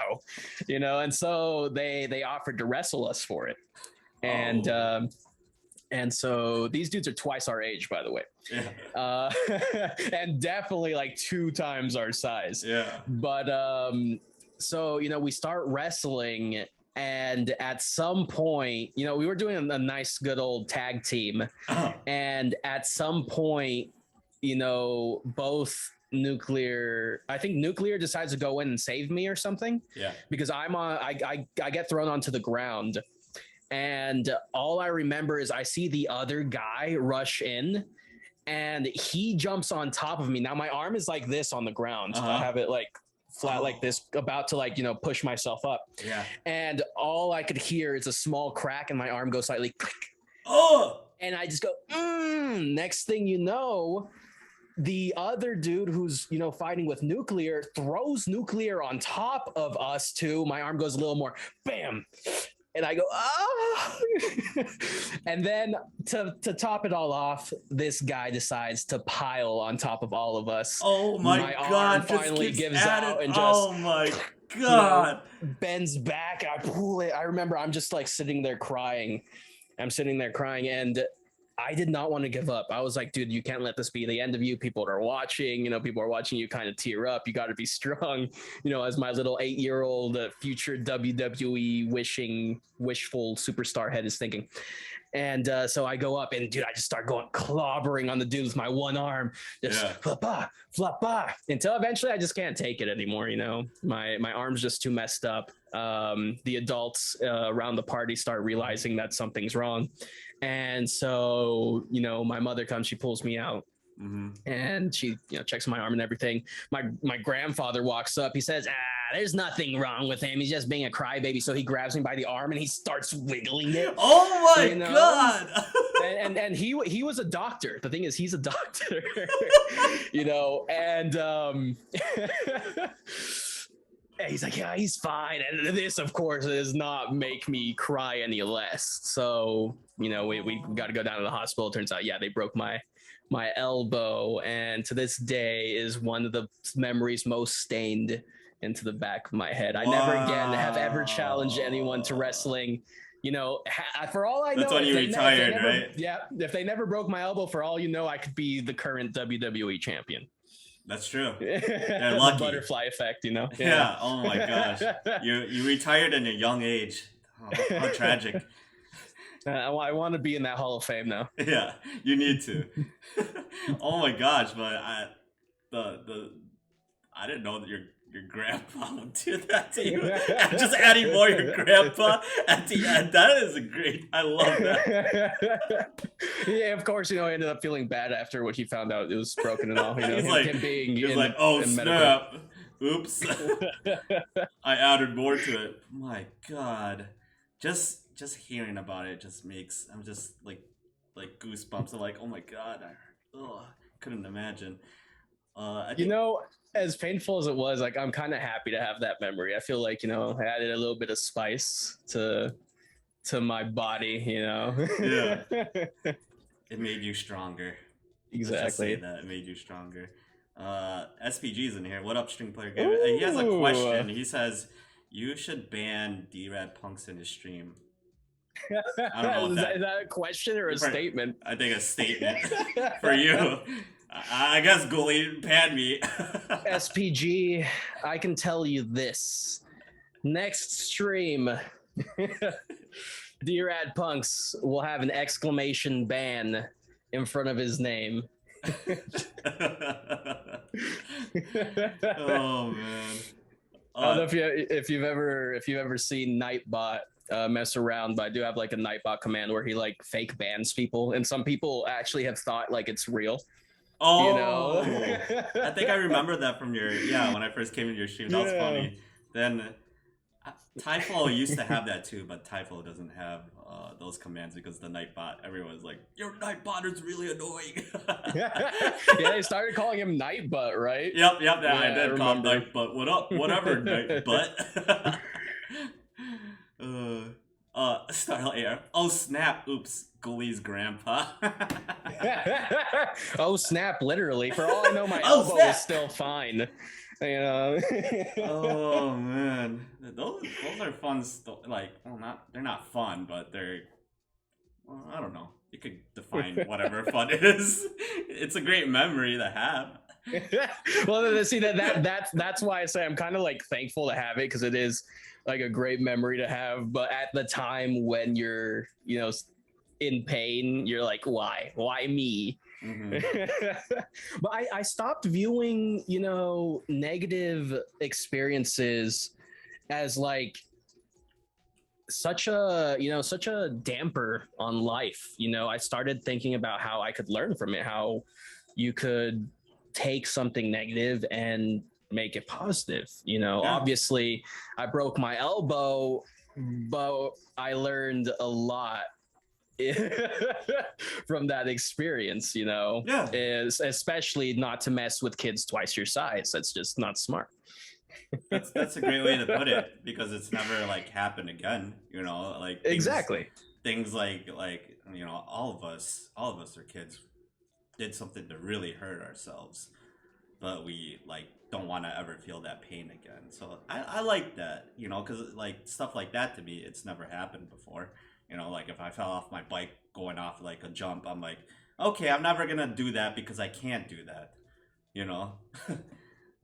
you know. And so they offered to wrestle us for it. And so these dudes are twice our age, by the way. And definitely like 2 times our size. But so, you know, we start wrestling, and at some point, you know, we were doing a nice good old tag team. And at some point, you know, I think Nuclear decides to go in and save me or something. Because I get thrown onto the ground, and all I remember is I see the other guy rush in, and he jumps on top of me. Now my arm is like this on the ground. I have it like flat like this, about to, like, you know, push myself up. And all I could hear is a small crack, and my arm goes slightly click. And I just go, next thing you know, the other dude who's, you know, fighting with Nuclear throws Nuclear on top of us too. My arm goes a little more, bam. And I go, And then to top it all off, this guy decides to pile on top of all of us. My God. Arm finally gives out and just, my God, you know, bends back. I pull it. I remember I'm just like sitting there crying. And I did not want to give up. I was like, dude, you can't let this be the end of you. People are watching, you know, people are watching you kind of tear up. You got to be strong, you know, as my little 8-year-old future WWE wishful superstar head is thinking. And so I go up, and dude, I just start going clobbering on the dude with my one arm, just flop, until eventually I just can't take it anymore. You know, my arm's just too messed up. The adults around the party start realizing that something's wrong. And so, you know, my mother comes, she pulls me out, and she, you know, checks my arm and everything. My grandfather walks up. He says, there's nothing wrong with him. He's just being a crybaby. So he grabs me by the arm and he starts wiggling it. Oh my God. And he was a doctor. The thing is, he's a doctor, you know, and he's like, yeah, he's fine. And this, of course, does not make me cry any less. So, you know, we got to go down to the hospital. Turns out, they broke my elbow. And to this day is one of the memories most stained into the back of my head. I never again have ever challenged anyone to wrestling. You know, for all I know, that's when you retired, right? Yeah. If they never broke my elbow, for all you know, I could be the current WWE champion. That's true. Yeah, lucky. Butterfly effect, you know? Yeah. Oh my gosh. You retired in a young age. Oh, how tragic. I want to be in that Hall of Fame now. Yeah, you need to. Oh my gosh, but I didn't know that your grandpa would do that to you. Just adding more your grandpa at the end. That is great. I love that. Yeah, of course, you know, I ended up feeling bad after what he found out it was broken and all. You know, him being he was like, oh snap. Oops. I added more to it. My God. Just hearing about it just makes, I'm just like goosebumps. I'm like, oh my God. Couldn't imagine. You know, as painful as it was, like, I'm kind of happy to have that memory. I feel like, you know, I added a little bit of spice to my body, you know. Yeah. It made you stronger. Exactly. Let's just say that it made you stronger. SPG's in here. What up, string player? He has a question. He says, "You should ban d-Rad punks in his stream." I don't know. Is that a question or a statement? I think a statement for you. I guess Ghoulie banned me. SPG, I can tell you this. Next stream, d-Rad punks will have an exclamation ban in front of his name. Oh man! I don't know if you've ever seen Nightbot mess around, but I do have like a Nightbot command where he like fake bans people, and some people actually have thought like it's real. Oh, you know? I think I remember that from your when I first came into your stream. That was funny. Then Typho used to have that too, but Typho doesn't have those commands because the Nightbot, everyone's like, your Nightbot is really annoying. Yeah, they started calling him Nightbot, right? Yep, I did call him Nightbot. What up? Whatever, Nightbot. Starlight Air. Oh snap! Oops, Ghoulie's grandpa. Oh snap! Literally, for all I know, my elbow is still fine. You know. Oh man, those are fun. They're not fun, but they're. Well, I don't know. You could define whatever fun is. It's a great memory to have. Well, see that's why I say I'm kind of like thankful to have it, because it is like a great memory to have. But at the time when you're in pain, you're like, why me? Mm-hmm. But I stopped viewing negative experiences as like such a damper on life. I started thinking about how I could learn from it, how you could take something negative and make it positive. Obviously I broke my elbow, but I learned a lot from that experience, especially not to mess with kids twice your size. That's just not smart. That's a great way to put it, because it's never like happened again, exactly things like all of us are kids, did something to really hurt ourselves, but we don't want to ever feel that pain again. So I like that, because stuff like that, to me, it's never happened before. If I fell off my bike going off like a jump, I'm like, okay, I'm never gonna do that because I can't do that.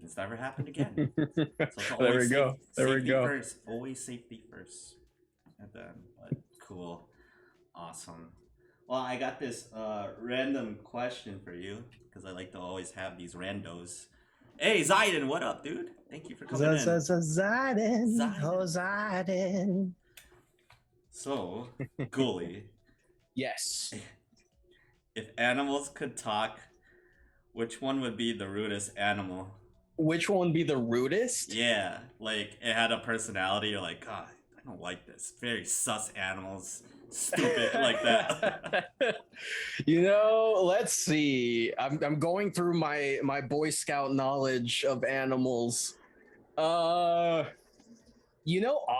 It's never happened again. So there we go. First. Always safety first. And then, but cool. Awesome. Well, I got this random question for you, because I like to always have these randos. Hey, Zayden, what up, dude? Thank you for coming in. Zayden. So, Ghoulie. Yes. If animals could talk, which one would be the rudest animal? Which one would be the rudest? Yeah, it had a personality. You're like, God, I don't like this. Very sus animals. Stupid like that. Let's see. I'm going through my Boy Scout knowledge of animals.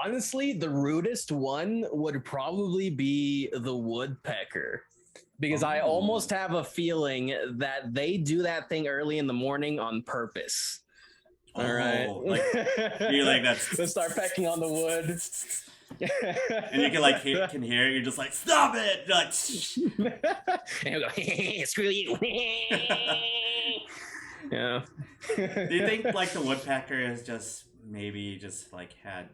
Honestly, the rudest one would probably be the woodpecker, because I almost have a feeling that they do that thing early in the morning on purpose. All right. You're like that. They start pecking on the wood. And you can hear it. You're just like, stop it! And you go, screw you. Yeah. Do you think the woodpecker is just had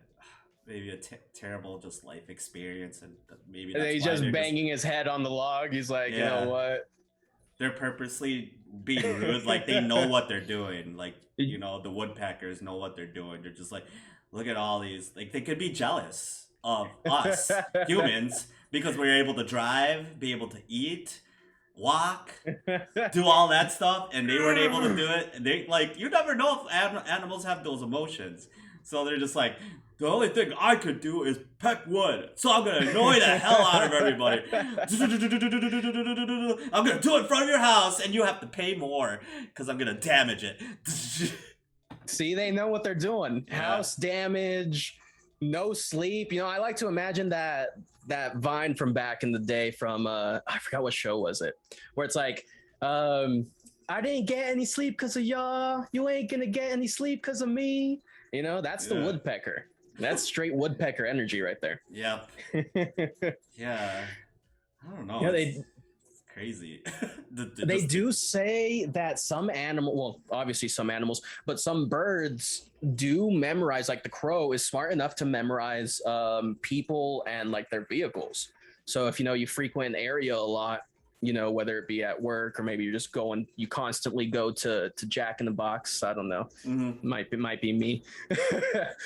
maybe a terrible life experience, and maybe that's he's just banging his head on the log? He's like, you know what? They're purposely being rude. They know what they're doing. The woodpeckers know what they're doing. They're just like, look at all these. They could be jealous of us humans, because we're able to drive, be able to eat, walk, do all that stuff, and they weren't able to do it. And they you never know if animals have those emotions. So they're just like, the only thing I could do is peck wood, so I'm gonna annoy the hell out of everybody. I'm gonna do it in front of your house, and you have to pay more because I'm gonna damage it. See, they know what they're doing. Yeah. House damage, no sleep. I like to imagine that Vine from back in the day from I forgot what show was it, where it's like I didn't get any sleep because of y'all. You ain't gonna get any sleep because of me. You know, that's the woodpecker. That's straight woodpecker energy right there. Yep. Yeah. I don't know. Yeah, it's crazy. They do say that some well, obviously some animals, but some birds do memorize. Like the crow is smart enough to memorize people and like their vehicles. So if you frequent an area a lot, whether it be at work or maybe you're just going, you constantly go to Jack in the Box. I don't know. Mm-hmm. Might be me.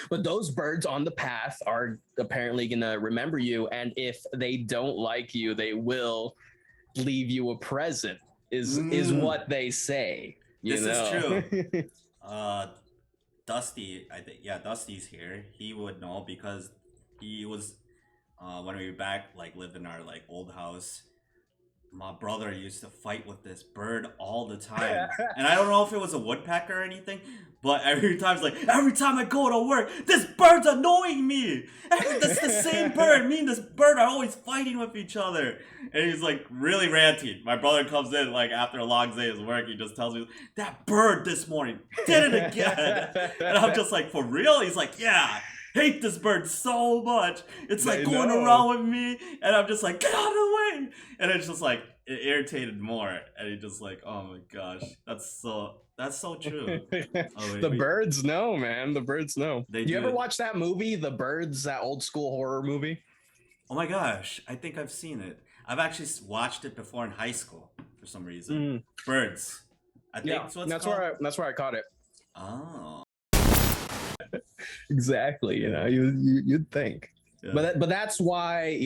But those birds on the path are apparently going to remember you. And if they don't like you, they will leave you a present is what they say. This is true. Dusty, I think, Dusty's here. He would know because he was, when we were back, like, lived in our, like, old house. My brother used to fight with this bird all the time. And I don't know if it was a woodpecker or anything, but every time I go to work, this bird's annoying me. That's the same bird. Me and this bird are always fighting with each other. And he's like really ranty. My brother comes in like after a long day of work, he just tells me, that bird this morning did it again. And I'm just like, for real? He's like, yeah. Hate this bird so much. It's like going around with me, and I'm just like, get out of the way. And it's just like it irritated more, and he just like, oh my gosh, that's so true. The birds know, man. The birds know. Do you ever watch that movie, The Birds, that old school horror movie? Oh my gosh, I think I've seen it. I've actually watched it before in high school for some reason. Birds. I think that's where I caught it. Oh. Exactly, you'd think, but that's why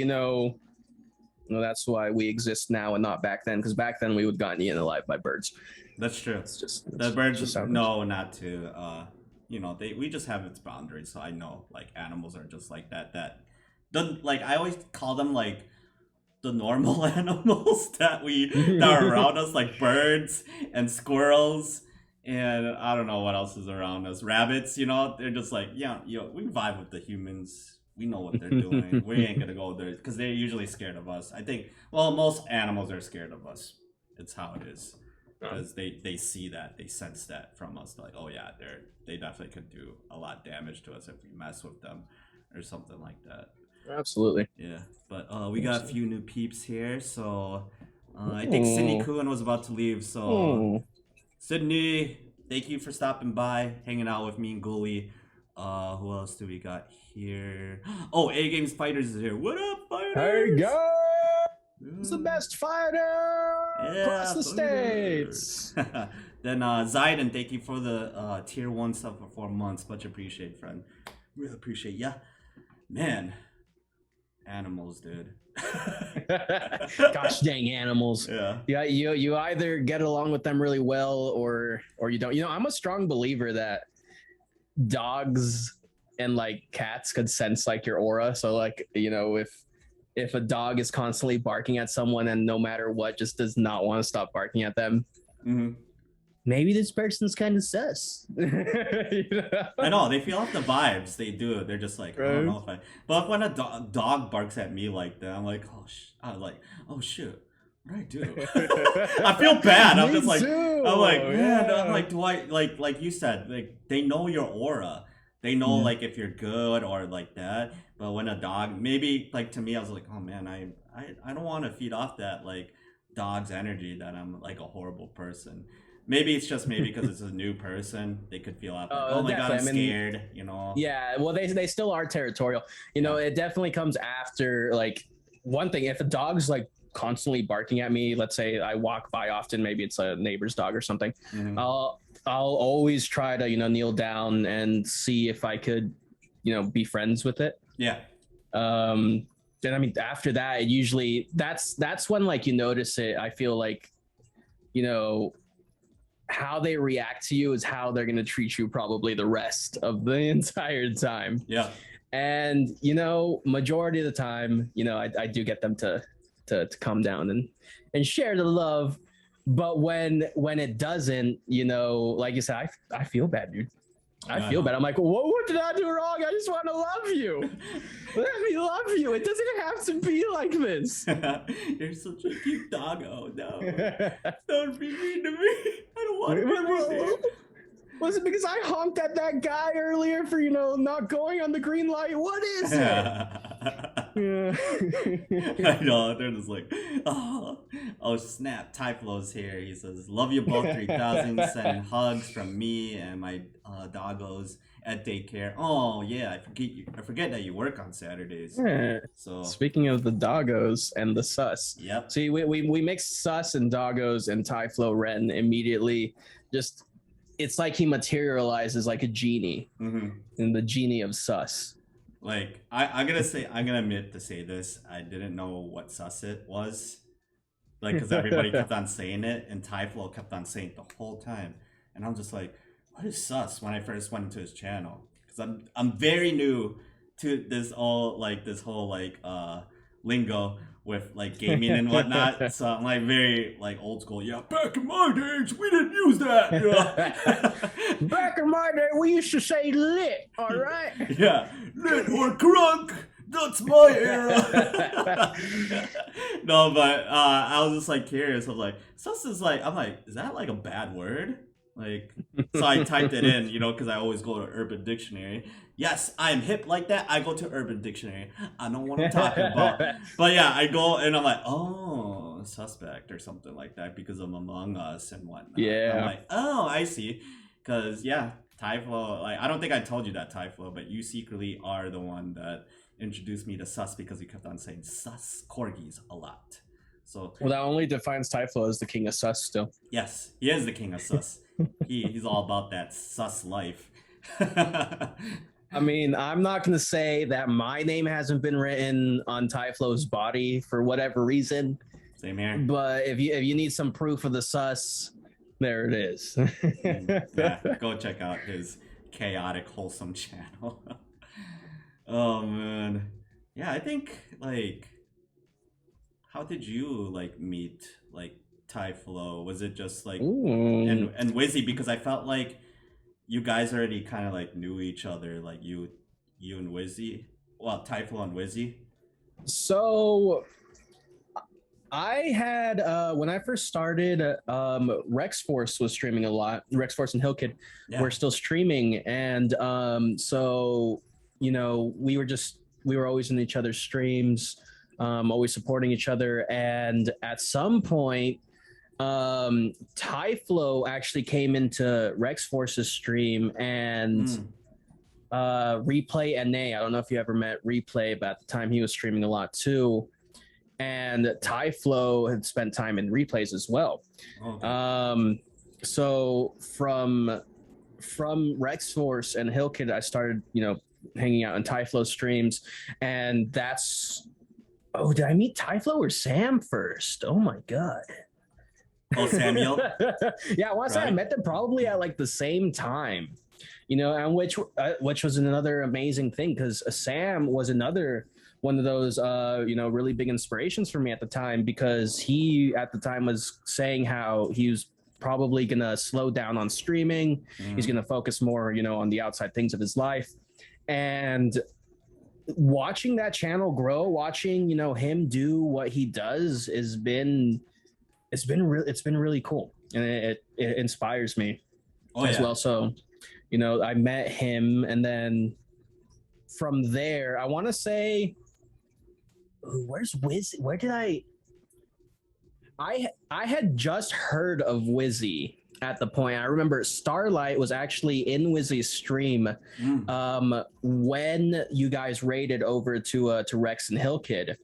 that's why we exist now and not back then, because back then we would gotten eaten alive by birds. That's true. The birds just know not to we just have its boundaries. So I know like animals are just like that like I always call them like the normal animals that are around us, like birds and squirrels. And I don't know what else is around us. Rabbits, they're just like, we vibe with the humans. We know what they're doing. We ain't gonna go there because they're usually scared of us. I think, well, most animals are scared of us. It's how it is. Because they see that, they sense that from us. Like, oh yeah, they definitely could do a lot of damage to us if we mess with them or something like that. Absolutely. Yeah, but we got a few new peeps here. So I think Sydney Kuhn was about to leave, so... Sydney, thank you for stopping by, hanging out with me and Ghoulie. Who else do we got here? Oh, A Games Fighters is here. What up, fighters? Hey, guys! Who's the best fighter across the states? Then Zayden, thank you for the tier 1 stuff for 4 months. Much appreciated, friend. Really appreciate ya. Man, animals, dude. Gosh dang animals. Yeah, you either get along with them really well or you don't. I'm a strong believer that dogs and like cats could sense like your aura. So like, if a dog is constantly barking at someone and no matter what just does not want to stop barking at them, maybe this person's kind of sus. I know, they feel off the vibes. They do. They're just like, right. I don't know if but when a dog barks at me like that, I'm like, oh shit, what did I do? I feel bad. I'm just like, I'm like, man, I'm like, do I like you said, like they know your aura. They know like if you're good or like that. But when a dog, maybe like to me, I was like, oh man, I don't want to feed off that like dog's energy that I'm like a horrible person. Maybe it's just because it's a new person. They could feel like, oh my god, I'm scared, Yeah, well, they still are territorial. It definitely comes after, like, one thing, if a dog's, like, constantly barking at me, let's say I walk by often, maybe it's a neighbor's dog or something, I'll always try to, kneel down and see if I could, be friends with it. Yeah. Then, after that, it usually, that's when, like, you notice it. I feel like, how they react to you is how they're going to treat you probably the rest of the entire time. Yeah. And, majority of the time, I do get them to come down and share the love. But when it doesn't, like you said, I feel bad, dude. I feel bad. I'm like, what did I do wrong? I just want to love you. Let me love you. It doesn't have to be like this. You're such a cute doggo. No, don't be mean to me. I don't want to be mean. Was it because I honked at that guy earlier for, not going on the green light? What is it? I know. They're just like, oh snap. Typhlo's here. He says, love you both 3000. Send hugs from me and my doggos at daycare. Oh yeah, I forget that you work on Saturdays. Yeah. So speaking of the doggos and the sus. Yep. See, we mix sus and doggos and Typhlo Ren immediately. Just it's like he materializes like a genie in the genie of sus. Like I'm gonna admit to say this. I didn't know what sus it was, like because everybody kept on saying it, and Typhlo kept on saying it the whole time, and I'm just like, what is sus? When I first went into his channel, because I'm very new to this whole lingo with like gaming and whatnot, so I'm like very like old school. Yeah, back in my days we didn't use that. Back in my day we used to say lit. All right. Yeah, lit or crunk. That's my era. No, but I was just like curious. I was like, sus is like, I'm like, is that like a bad word? Like, so I typed it in, because I always go to Urban Dictionary. Yes, I'm hip like that. I go to Urban Dictionary. I know what I'm talking about. But yeah, I go and I'm like, oh, suspect or something like that because of Among Us and whatnot. Yeah. I'm like, oh, I see. Because, yeah, Typhlo, like, I don't think I told you that, Typhlo, but you secretly are the one that introduced me to sus because you kept on saying sus corgis a lot. So, well, that only defines Typhlo as the king of sus still. Yes, he is the king of sus. He's all about that sus life. I mean, I'm not going to say that my name hasn't been written on Typhlo's body for whatever reason. Same here. But if you need some proof of the sus, there it is. Yeah, go check out his chaotic, wholesome channel. Oh, man. Yeah, I think, like, how did you, like, meet, like, Typhlo? Was it just, like, and Wizzy? Because I felt like you guys already kind of like knew each other, like you and Wizzy. Well, Typhlo and Wizzy. So I had when I first started, Rex Force was streaming a lot. Rex Force and Hillkid were still streaming, and so we were always in each other's streams, always supporting each other, and at some point Typhlo actually came into Rex Force's stream and Replay NA. I don't know if you ever met Replay, but at the time he was streaming a lot too. And Typhlo had spent time in Replays as well. Okay. So from Rex Force and Hillkid, I started, hanging out on Typhlo streams, and that's did I meet Typhlo or Sam first? Oh my god. Oh, Samuel. Yeah, I want to say I met them probably at like the same time, and which was another amazing thing because Sam was another one of those really big inspirations for me at the time, because he at the time was saying how he was probably gonna slow down on streaming. He's gonna focus more on the outside things of his life, and watching that channel grow, watching him do what he does has been it's been really cool, and it inspires me as well. So I met him, and then from there I want to say where's Wizzy? Where did I had just heard of Wizzy at the point. I remember Starlight was actually in Wizzy's stream when you guys raided over to Rex and Hillkid.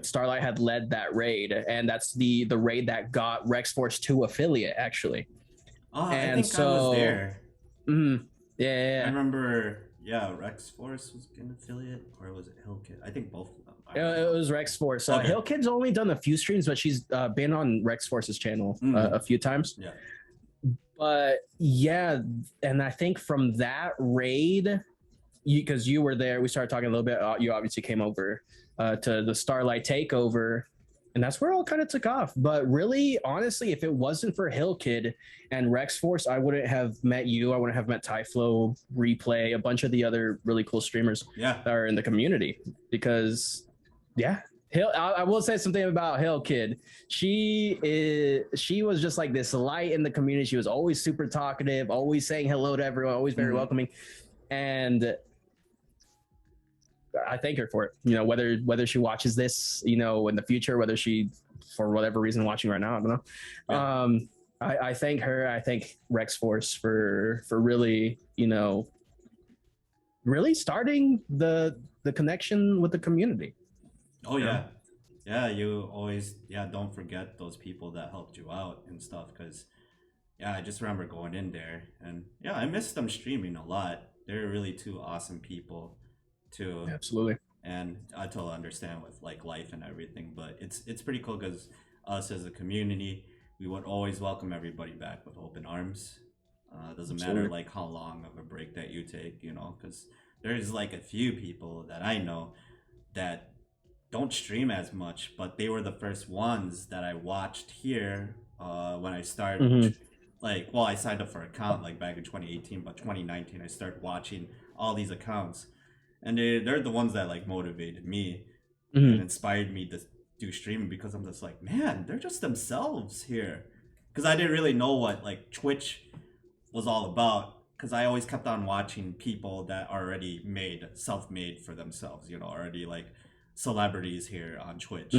Starlight had led that raid, and that's the raid that got Rex Force 2 affiliate actually. And I think I was there. Yeah. I remember. Yeah, Rex Force was an affiliate, or was it Hillkid? I think both of them. It was Rex Force. Hillkid's only done a few streams, but she's been on Rex Force's channel a few times. Yeah. But yeah, and I think from that raid, because you were there, we started talking a little bit. You obviously came over to the Starlight takeover, And that's where it all kind of took off. But really, honestly, if it wasn't for Hill Kid and Rex Force, I wouldn't have met you. I wouldn't have met Tyflow, Replay, a bunch of the other really cool streamers that are in the community. Because, yeah, I will say something about Hill Kid. She was just like this light in the community. She was always super talkative, always saying hello to everyone, always very welcoming. And I thank her for it. You know, whether she watches this, you know, in the future, whether she, for whatever reason, watching right now, I don't know. Yeah. I thank her. I thank Rex Force for really, you know, really starting the connection with the community. Oh yeah, yeah. You always don't forget those people that helped you out and stuff. Because yeah, I just remember going in there and yeah, I miss them streaming a lot. They're really two awesome people too. Absolutely. And I totally understand with like life and everything, but it's pretty cool because us as a community, we would always welcome everybody back with open arms. Doesn't matter like how long of a break that you take, you know, because there's like a few people that I know that don't stream as much, but they were the first ones that I watched here when I started. Like, well, I signed up for an account like back in 2018, but 2019 I started watching all these accounts, and they're the ones that like motivated me and inspired me to do streaming, because I'm just like, man, they're just themselves here. Because I didn't really know what like Twitch was all about, because I always kept on watching people that already self-made for themselves, you know, already like celebrities here on Twitch.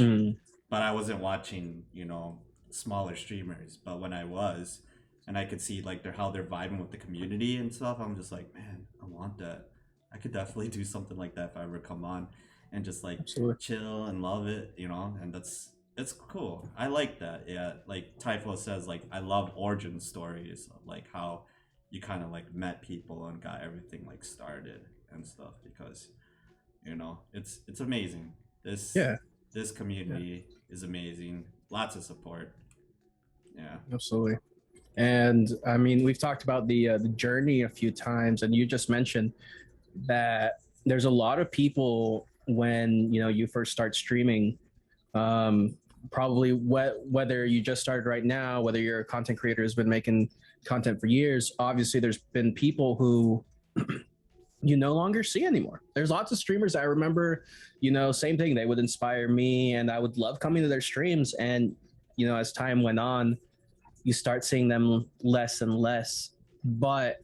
But I wasn't watching, you know, smaller streamers. But when I was, and I could see like how they're vibing with the community and stuff, I'm just like, man, I want that. I could definitely do something like that if I ever come on and just like chill and love it, you know. And it's cool. I like that. Yeah, like Typho says, like I love origin stories, like how you kind of like met people and got everything like started and stuff, because you know it's amazing. This community is amazing. Lots of support. Yeah, absolutely. And I mean, we've talked about the journey a few times, and you just mentioned that there's a lot of people when, you know, you first start streaming, probably whether you just started right now, whether you're a content creator who's been making content for years, obviously there's been people who you no longer see anymore. There's lots of streamers I remember, you know, same thing. They would inspire me and I would love coming to their streams. And, you know, as time went on, you start seeing them less and less. But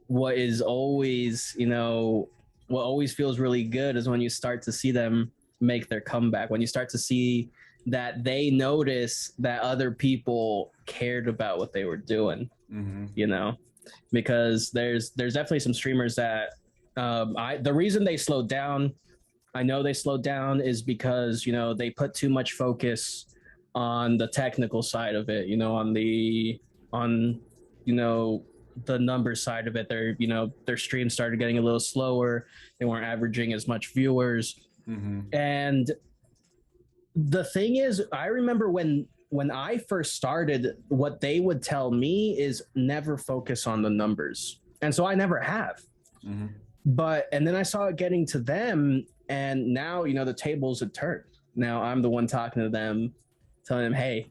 what is always, you know, what always feels really good is when you start to see them make their comeback, when you start to see that they notice that other people cared about what they were doing, you know, because there's definitely some streamers that the reason they slowed down, I know they slowed down, is because, you know, they put too much focus on the technical side of it, you know, on you know, the number side of it. You know, their streams started getting a little slower. They weren't averaging as much viewers. And the thing is, I remember when I first started, what they would tell me is never focus on the numbers. And so I never have. And then I saw it getting to them, and now, you know, the tables had turned. Now I'm the one talking to them, telling them, hey,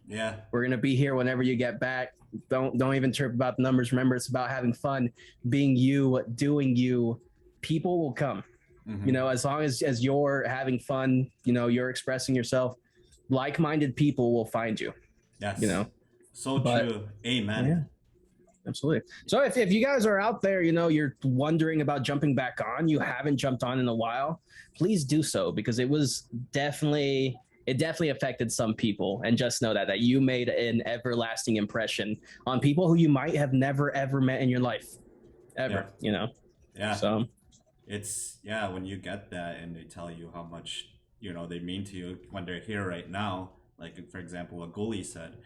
we're going to be here whenever you get back. Don't even trip about the numbers. Remember, it's about having fun, being you, doing you. People will come. You know, as long as you're having fun, you know, you're expressing yourself, like-minded people will find you. Yes. You know, so true. Amen. Yeah, absolutely. So if you guys are out there, you know, you're wondering about jumping back on, you haven't jumped on in a while, please do so, because it definitely affected some people. And just know that you made an everlasting impression on people who you might have never ever met in your life ever. You know. So it's when you get that and they tell you how much, you know, they mean to you when they're here right now, like for example what Ghoulie said,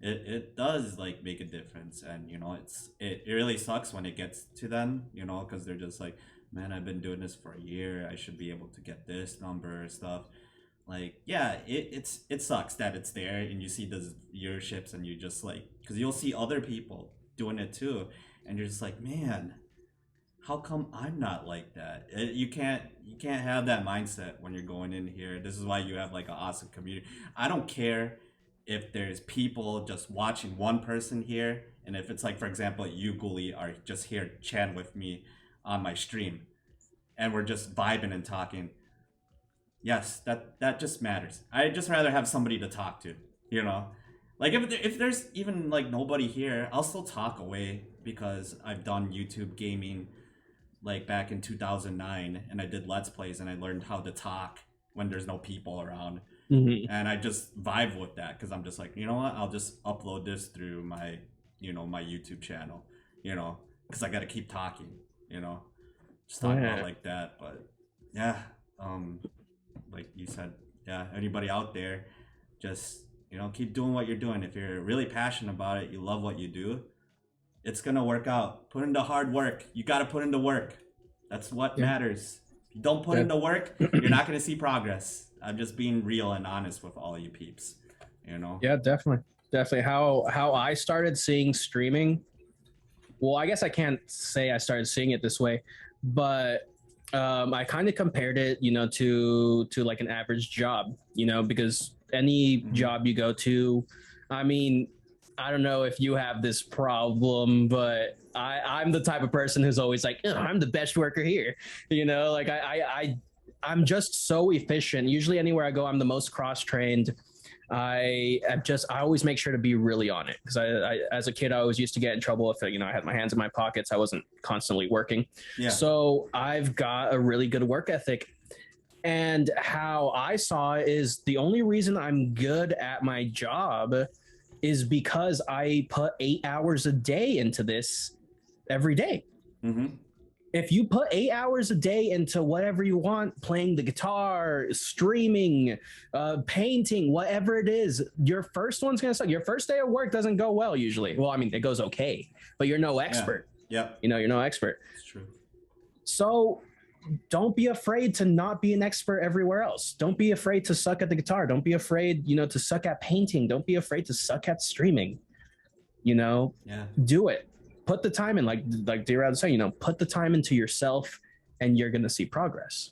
it does like make a difference. And you know, it really sucks when it gets to them, you know, because they're just like, man, I've been doing this for a year, I should be able to get this number and stuff. Like, yeah, it sucks that it's there and you see those viewerships and you just like, because you'll see other people doing it too, and you're just like, man, how come I'm not like that? You can't have that mindset when you're going in here. This is why you have like an awesome community. I don't care if there's people just watching one person here, and if it's like, for example, you, Ghoulie, are just here chatting with me on my stream, and we're just vibing and talking. Yes, that just matters. I'd just rather have somebody to talk to, you know? Like, if there's even, like, nobody here, I'll still talk away, because I've done YouTube gaming, like, back in 2009, and I did Let's Plays, and I learned how to talk when there's no people around. Mm-hmm. And I just vibe with that, because I'm just like, you know what? I'll just upload this through my, you know, my YouTube channel, you know? Because I got to keep talking, you know? Just talk about like that, but, yeah, like you said, yeah, anybody out there, just, you know, keep doing what you're doing. If you're really passionate about it, you love what you do, it's gonna work out. Put into hard work. You gotta put into work. That's what matters. If you don't put into work, you're not gonna see progress. I'm just being real and honest with all you peeps, you know? Yeah, definitely. How I started seeing streaming, well, I guess I can't say I started seeing it this way, but I kind of compared it, you know, to like an average job, you know, because any job you go to, I mean, I don't know if you have this problem, but I'm the type of person who's always like, I'm the best worker here, you know, like I'm just so efficient. Usually anywhere I go, I'm the most cross-trained. I always make sure to be really on it, because I as a kid, I always used to get in trouble if, you know, I had my hands in my pockets. I wasn't constantly working. Yeah. So I've got a really good work ethic. And how I saw it is the only reason I'm good at my job is because I put 8 hours a day into this every day. Mm-hmm. If you put 8 hours a day into whatever you want, playing the guitar, streaming, painting, whatever it is, your first one's going to suck. Your first day of work doesn't go well usually. Well, I mean, it goes okay, but you're no expert. Yeah. You know, you're no expert. It's true. So don't be afraid to not be an expert everywhere else. Don't be afraid to suck at the guitar. Don't be afraid, you know, to suck at painting. Don't be afraid to suck at streaming. You know, do it. Put the time in, like d-Rad was saying, you know, put the time into yourself and you're going to see progress.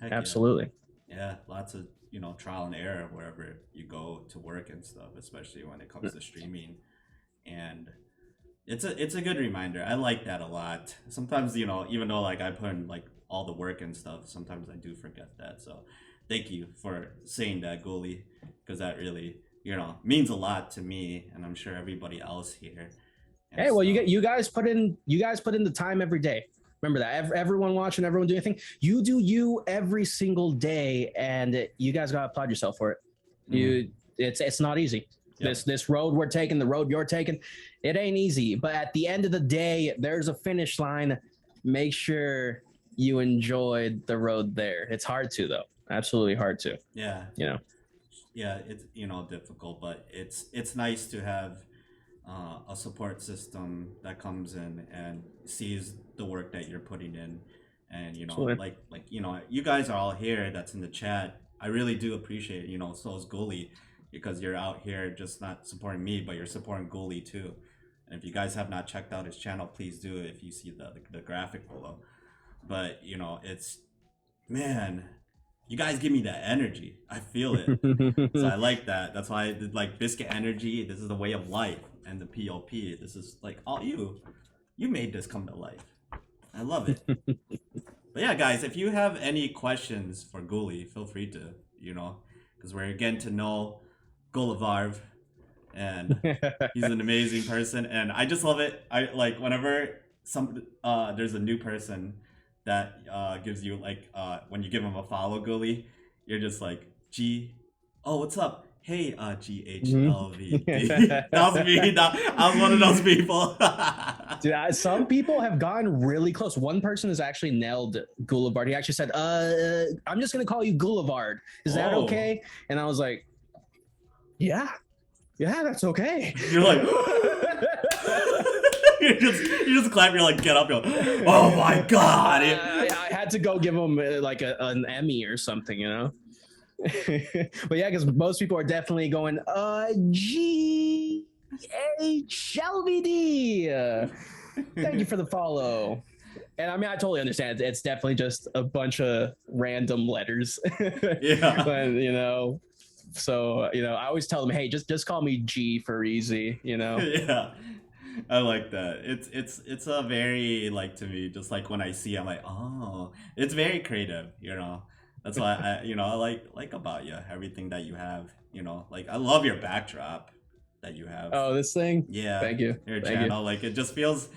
Heck absolutely. Yeah, lots of, you know, trial and error wherever you go to work and stuff, especially when it comes to streaming. And it's a good reminder. I like that a lot. Sometimes, you know, even though like I put in like all the work and stuff, sometimes I do forget that. So thank you for saying that, Ghoulie, because that really, you know, means a lot to me, and I'm sure everybody else here. Hey, well, you guys put in the time every day. Remember that. Everyone watching, everyone doing anything, you do you every single day, and you guys gotta applaud yourself for it. It's not easy. Yep. This road we're taking, the road you're taking, it ain't easy. But at the end of the day, there's a finish line. Make sure you enjoyed the road there. It's hard to, though. Absolutely hard to. Yeah. You know. Yeah, it's, you know, difficult, but it's nice to have a support system that comes in and sees the work that you're putting in. And, you know, like, you know, you guys are all here that's in the chat. I really do appreciate it, you know, so is Ghoulie, because you're out here just not supporting me, but you're supporting Ghoulie too. And if you guys have not checked out his channel, please do it if you see the graphic below. But, you know, it's, man, you guys give me that energy. I feel it. So I like that. That's why I did like Biscuit Energy. This is the way of life. And the POP. This is like all you made this come to life. I love it. But yeah, guys, if you have any questions for Ghoulie, feel free to, you know, because we're getting to know Ghoulie, and he's an amazing person, and I just love it. I like whenever there's a new person that gives you like when you give him a follow, Ghoulie, you're just like, oh, what's up? Hey, GHLVD. That was me. I was one of those people. Dude, some people have gone really close. One person has actually nailed Ghoulie. He actually said, I'm just going to call you Ghoulie. Is that okay? And I was like, yeah, that's okay. You're like, you just clap. You're like, get up. You're like, oh my God. I had to go give him like an Emmy or something, you know? But yeah, because most people are definitely going GHLVD. Thank you for the follow. And I mean, I totally understand. It's definitely just a bunch of random letters. Yeah. But, you know, so, you know, I always tell them, hey, just call me G for easy, you know? Yeah. I like that. It's a very, like, to me, just like when I see, I'm like, oh, it's very creative, you know. That's why I like about you, everything that you have, you know. Like, I love your backdrop that you have. Oh, this thing? Yeah, Thank you. your Thank you. channel, like, it just feels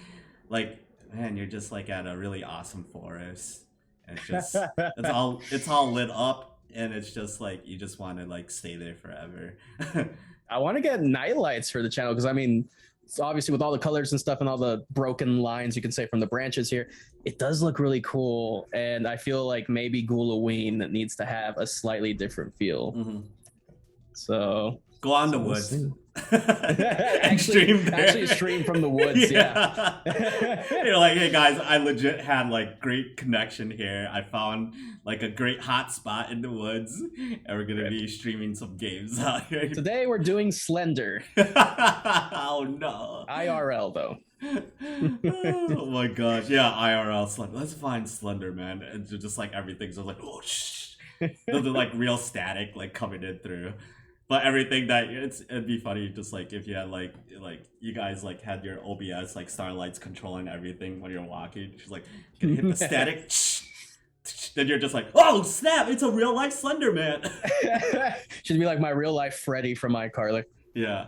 like, man, you're just like at a really awesome forest. And it's all lit up, and it's just like you just want to like stay there forever. I want to get night lights for the channel because I mean, so obviously with all the colors and stuff and all the broken lines you can say from the branches here, it does look really cool. And I feel like maybe Ghoulie needs to have a slightly different feel. Mm-hmm. So go on the woods. actually stream from the woods. Yeah. You're like, hey guys, I legit had like great connection here. I found like a great hot spot in the woods, and we're gonna be streaming some games out here. Today we're doing Slender. Oh no. IRL though. Oh my gosh. Yeah, IRL Slender. Let's find Slender, man. And just like everything's like, oh shh. They're like real static like coming in through. But everything that it'd be funny just like if you had like you guys like had your OBS like Starlight's controlling everything when you're walking. She's like, can you hit the static? Then you're just like, oh snap! It's a real life Slender Man. Should be like my real life Freddy from iCarly. Yeah.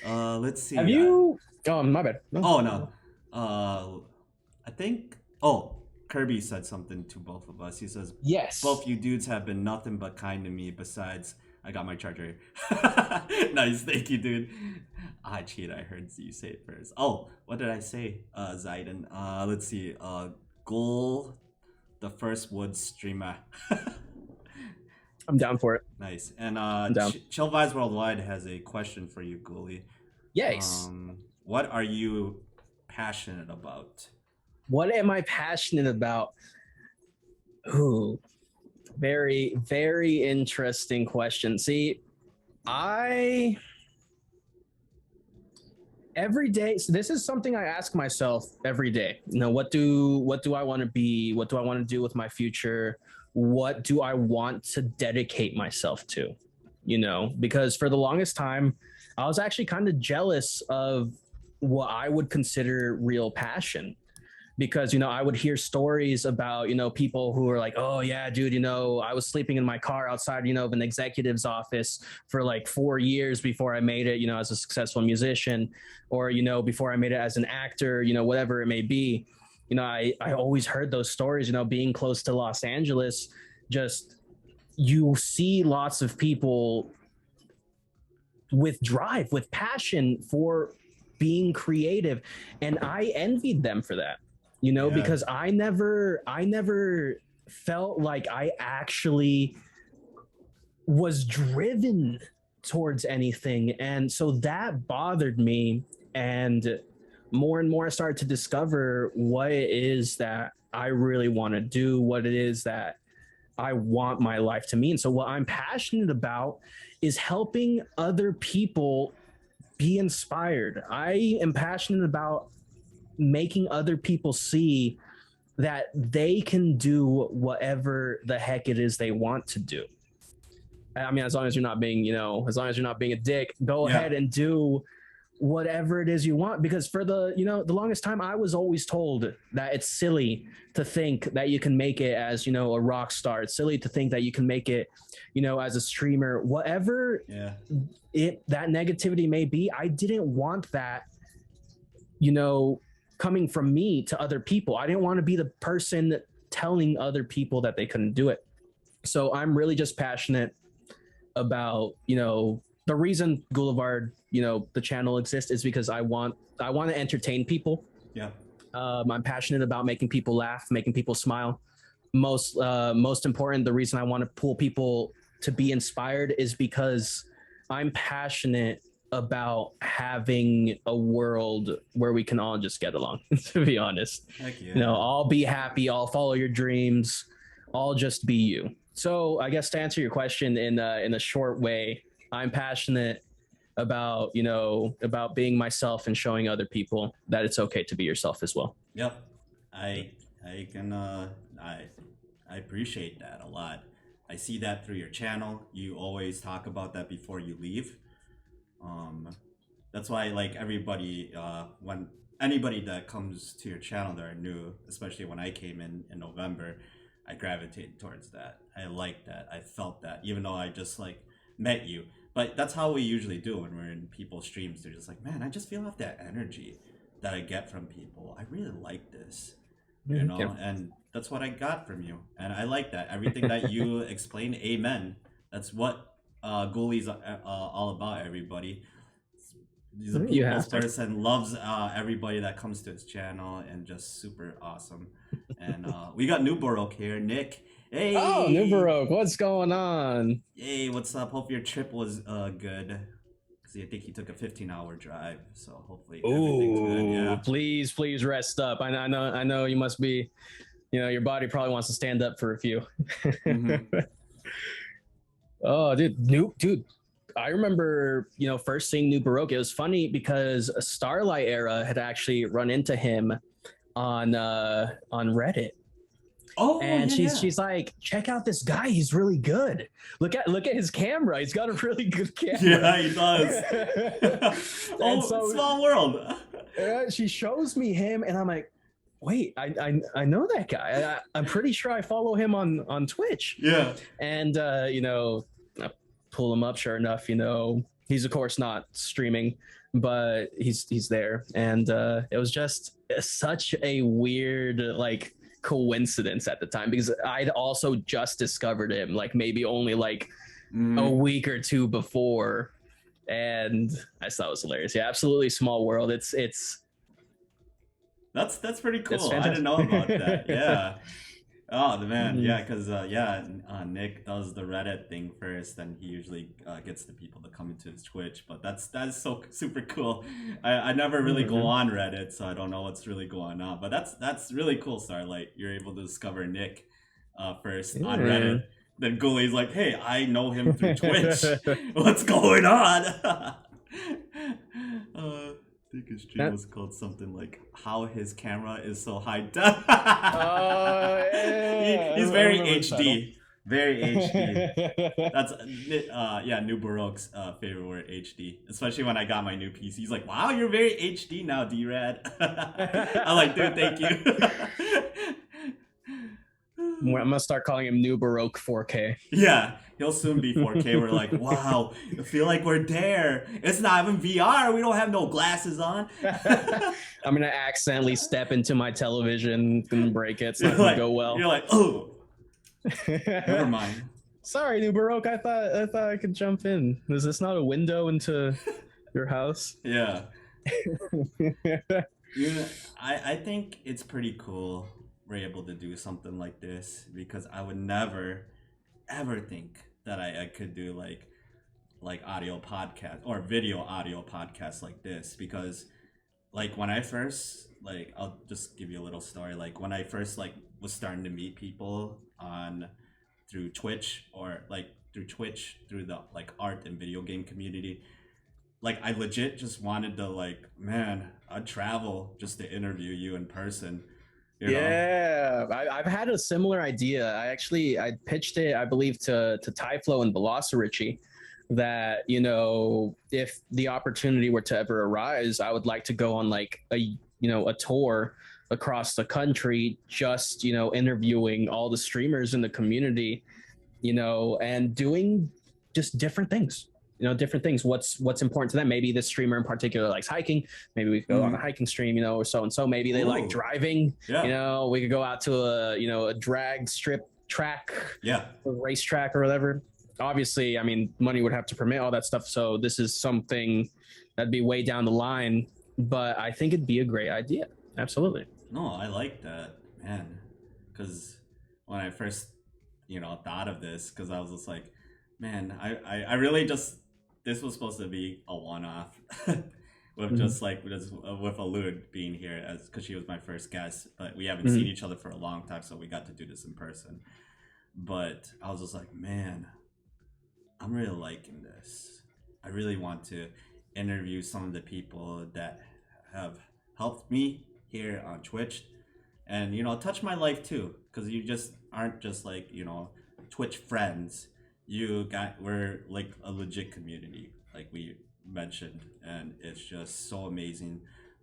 Let's see. Have you? Oh, my bad. No. Oh no. I think. Oh. Kirby said something to both of us. He says, yes, both you dudes have been nothing but kind to me. Besides, I got my charger. Nice, thank you, dude. I cheat. I heard you say it first. Oh, what did I say? Zaiden. Let's see. Goal, the first wood streamer. I'm down for it. Nice. And Chill Vibes Worldwide has a question for you, Ghoulie. Yes. What are you passionate about? What am I passionate about? Ooh, very, very interesting question. See, every day, so this is something I ask myself every day. You know, what do I want to be? What do I want to do with my future? What do I want to dedicate myself to? You know, because for the longest time, I was actually kind of jealous of what I would consider real passion. Because, you know, I would hear stories about, you know, people who are like, oh, yeah, dude, you know, I was sleeping in my car outside, you know, of an executive's office for like 4 years before I made it, you know, as a successful musician, or, you know, before I made it as an actor, you know, whatever it may be. You know, I always heard those stories, you know, being close to Los Angeles, just you see lots of people with drive, with passion for being creative. And I envied them for that. You know, yeah. Because I never felt like I actually was driven towards anything. And so that bothered me. And more I started to discover what it is that I really want to do, what it is that I want my life to mean. So what I'm passionate about is helping other people be inspired. I am passionate about making other people see that they can do whatever the heck it is they want to do. I mean, as long as you're not being, you know, as long as you're not being a dick, go ahead and do whatever it is you want. Because for the, you know, the longest time, I was always told that it's silly to think that you can make it as, you know, a rock star. It's silly to think that you can make it, you know, as a streamer, whatever that negativity may be. I didn't want that, you know, coming from me to other people. I didn't want to be the person telling other people that they couldn't do it. So I'm really just passionate about, you know, the reason Boulevard, you know, the channel exists is because I want to entertain people. Yeah. I'm passionate about making people laugh, making people smile. Most important, the reason I want to pull people to be inspired is because I'm passionate about having a world where we can all just get along, to be honest. Heck yeah. You know, all be happy, all follow your dreams, all just be you. So I guess to answer your question in a short way, I'm passionate about, you know, about being myself and showing other people that it's okay to be yourself as well. Yep. I can I appreciate that a lot. I see that through your channel. You always talk about that before you leave. Um, that's why like everybody when anybody that comes to your channel that are new, especially when I came in November, I gravitated towards that. I liked that. I felt that, even though I just like met you. But that's how we usually do when we're in people's streams. They're just like, man, I just feel off that energy that I get from people. I really like this, you know, Yeah. and that's what I got from you, and I like that. Everything that you explained, amen. That's what Ghoulie's all about. Everybody, he's a people's person, loves everybody that comes to his channel, and just super awesome. And we got New Baroque here, Nick. Hey. Oh, New Baroque, what's going on? Hey, what's up? Hope your trip was good. I think he took a 15-hour drive, so hopefully everything's good. Yeah. Please rest up. I know you must be, you know, your body probably wants to stand up for a few. Mm-hmm. Oh, dude, I remember, you know, first seeing New Baroque. It was funny because a Starlight Era had actually run into him on Reddit. Oh, and she's like, check out this guy. He's really good. Look at his camera. He's got a really good camera. Yeah, he does. Oh, so, small world. She shows me him, and I'm like, wait, I know that guy. I'm pretty sure I follow him on Twitch. Yeah. And you know, I pull him up. Sure enough, you know, he's of course not streaming, but he's there. And it was just such a weird like coincidence at the time, because I'd also just discovered him like maybe only like a week or two before, and I thought it was hilarious. Yeah, absolutely small world. It's that's pretty cool. I didn't know about that. Yeah. Oh, the man. Yeah, because Nick does the Reddit thing first, and he usually gets the people to come into his Twitch. But that's so super cool. I never really go on Reddit, so I don't know what's really going on. But that's really cool, Starlight. You're able to discover Nick first on Reddit. Then Ghoulie's like, hey, I know him through Twitch. What's going on? I think his stream was called something like "How His Camera Is So High Def." He's very HD, very HD. That's New Baroque's favorite word, HD. Especially when I got my new PC, he's like, "Wow, you're very HD now, d-Rad." I'm like, dude, thank you. I'm gonna start calling him New Baroque 4K. Yeah, he'll soon be 4K. We're like, wow, I feel like we're there. It's not even VR. We don't have no glasses on. I'm gonna accidentally step into my television and break it. It's not gonna go well. You're like, oh, never mind. Sorry, New Baroque. I thought I could jump in. Is this not a window into your house? Yeah. I think it's pretty cool we're able to do something like this, because I would never ever think that I could do like audio podcast or video audio podcasts like this. Because like when I first, like, I'll just give you a little story. Like when I first like was starting to meet people through Twitch through the like art and video game community, like I legit just wanted to like, man, I'd travel just to interview you in person. You know? I've had a similar idea. I pitched it, I believe, to Tyflo and Velocirici, that, you know, if the opportunity were to ever arise, I would like to go on like a tour across the country, just, you know, interviewing all the streamers in the community, you know, and doing just different things. You know, different things. What's important to them? Maybe this streamer in particular likes hiking. Maybe we could go on a hiking stream, you know, or so and so. Maybe they like driving. Yeah. You know, we could go out to a drag strip track, a racetrack or whatever. Obviously, I mean, money would have to permit all that stuff. So this is something that'd be way down the line. But I think it'd be a great idea. Absolutely. No, I like that, man. Because when I first, you know, thought of this, because I was just like, man, I really just. This was supposed to be a one-off with just with Alud being here, because she was my first guest, but we haven't seen each other for a long time, so we got to do this in person. But I was just like, man, I'm really liking this. I really want to interview some of the people that have helped me here on Twitch, and touch my life too, because you just aren't just like Twitch friends. We're like a legit community, like we mentioned, and it's just so amazing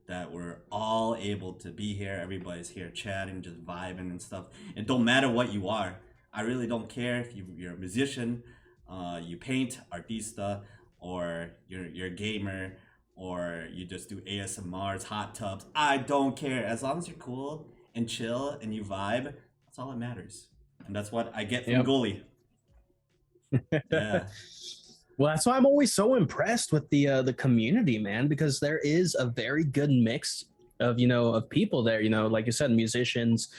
that we're all able to be here. Everybody's here chatting, just vibing and stuff. It don't matter what you are. I really don't care if you're a musician, you paint, artista, or you're a gamer, or you just do ASMRs, hot tubs. I don't care. As long as you're cool and chill and you vibe, that's all that matters. And that's what I get from Ghoulie. Yeah. Well, that's why I'm always so impressed with the community, man, because there is a very good mix of of people there, like you said, musicians,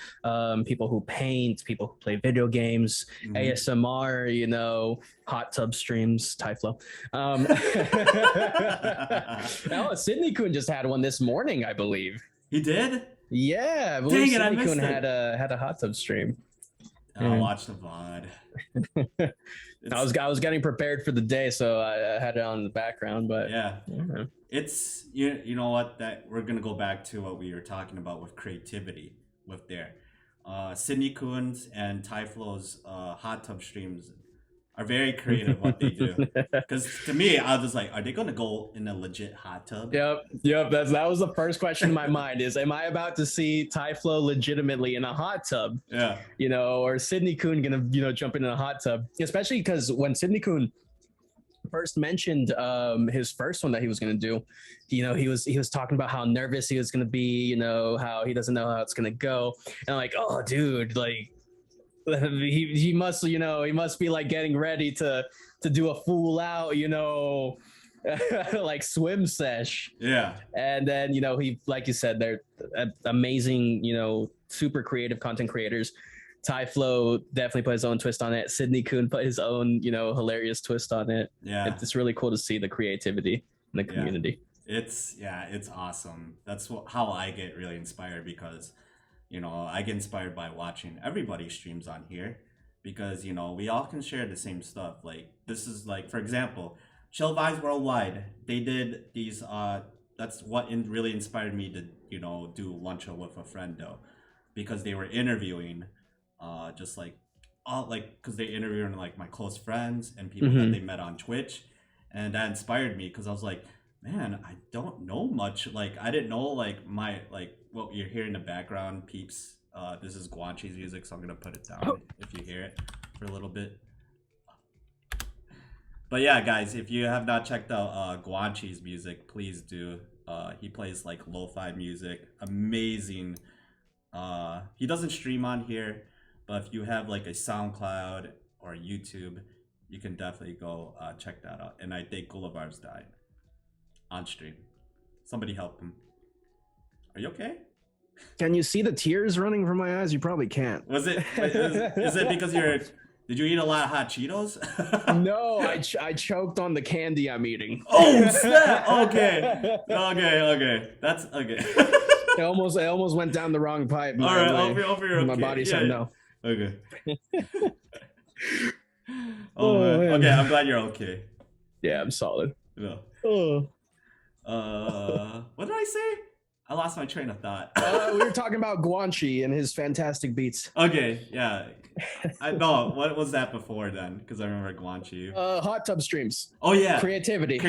people who paint, people who play video games, ASMR, hot tub streams, Tyflo. Sydney Kun just had one this morning, I believe. He did? Yeah, I believe Sydney Kun had a hot tub stream. I'll watch the VOD. I was getting prepared for the day, so I had it on in the background. But yeah. It's you know what, that we're gonna go back to what we were talking about with creativity with their Sydney Kun's and Tyflo's hot tub streams are very creative what they do. Because to me, I was just like, are they gonna go in a legit hot tub? Yep. That was the first question in my mind: is am I about to see Tyflo legitimately in a hot tub? Yeah. Or Sydney Kun gonna jump in a hot tub? Especially because when Sydney Kun first mentioned his first one that he was gonna do, he was talking about how nervous he was gonna be, how he doesn't know how it's gonna go, and I'm like, oh, dude, like. He must be like getting ready to do a full out like swim sesh. Yeah. And then he, like you said, they're amazing, super creative content creators. Tyflo definitely put his own twist on it. Sydney Kun put his own hilarious twist on it. Yeah, it's really cool to see the creativity in the community. It's awesome. That's how I get really inspired, because I get inspired by watching everybody's streams on here, because we all can share the same stuff. Like, this is like, for example, Chill Vibes Worldwide, they did these that's what really inspired me to do Lunch with a Friend, though, because they were interviewing just like because they interviewed like my close friends and people that they met on Twitch, and that inspired me, because I was like, man, I don't know much. Like, I didn't know what you're hearing in the background, peeps. This is Guanchi's music, so I'm gonna put it down if you hear it for a little bit. But yeah, guys, if you have not checked out Guanchi's music, please do. He plays like lo-fi music, amazing. He doesn't stream on here, but if you have like a SoundCloud or a YouTube, you can definitely go check that out. And I think Goulavars died on stream. Somebody help him. Are you okay? Can you see the tears running from my eyes? You probably can't. Was it? Is it because did you eat a lot of hot Cheetos? No, I choked on the candy I'm eating. Oh snap! Okay. That's okay. It almost went down the wrong pipe. All right, over your My body said no. Okay. Man. Okay, I'm glad you're okay. Yeah, I'm solid. Yeah. What did I say? I lost my train of thought. We were talking about Guanchi and his fantastic beats. Okay, yeah. What was that before then? Because I remember Guanchi. Hot tub streams. Oh yeah. Creativity.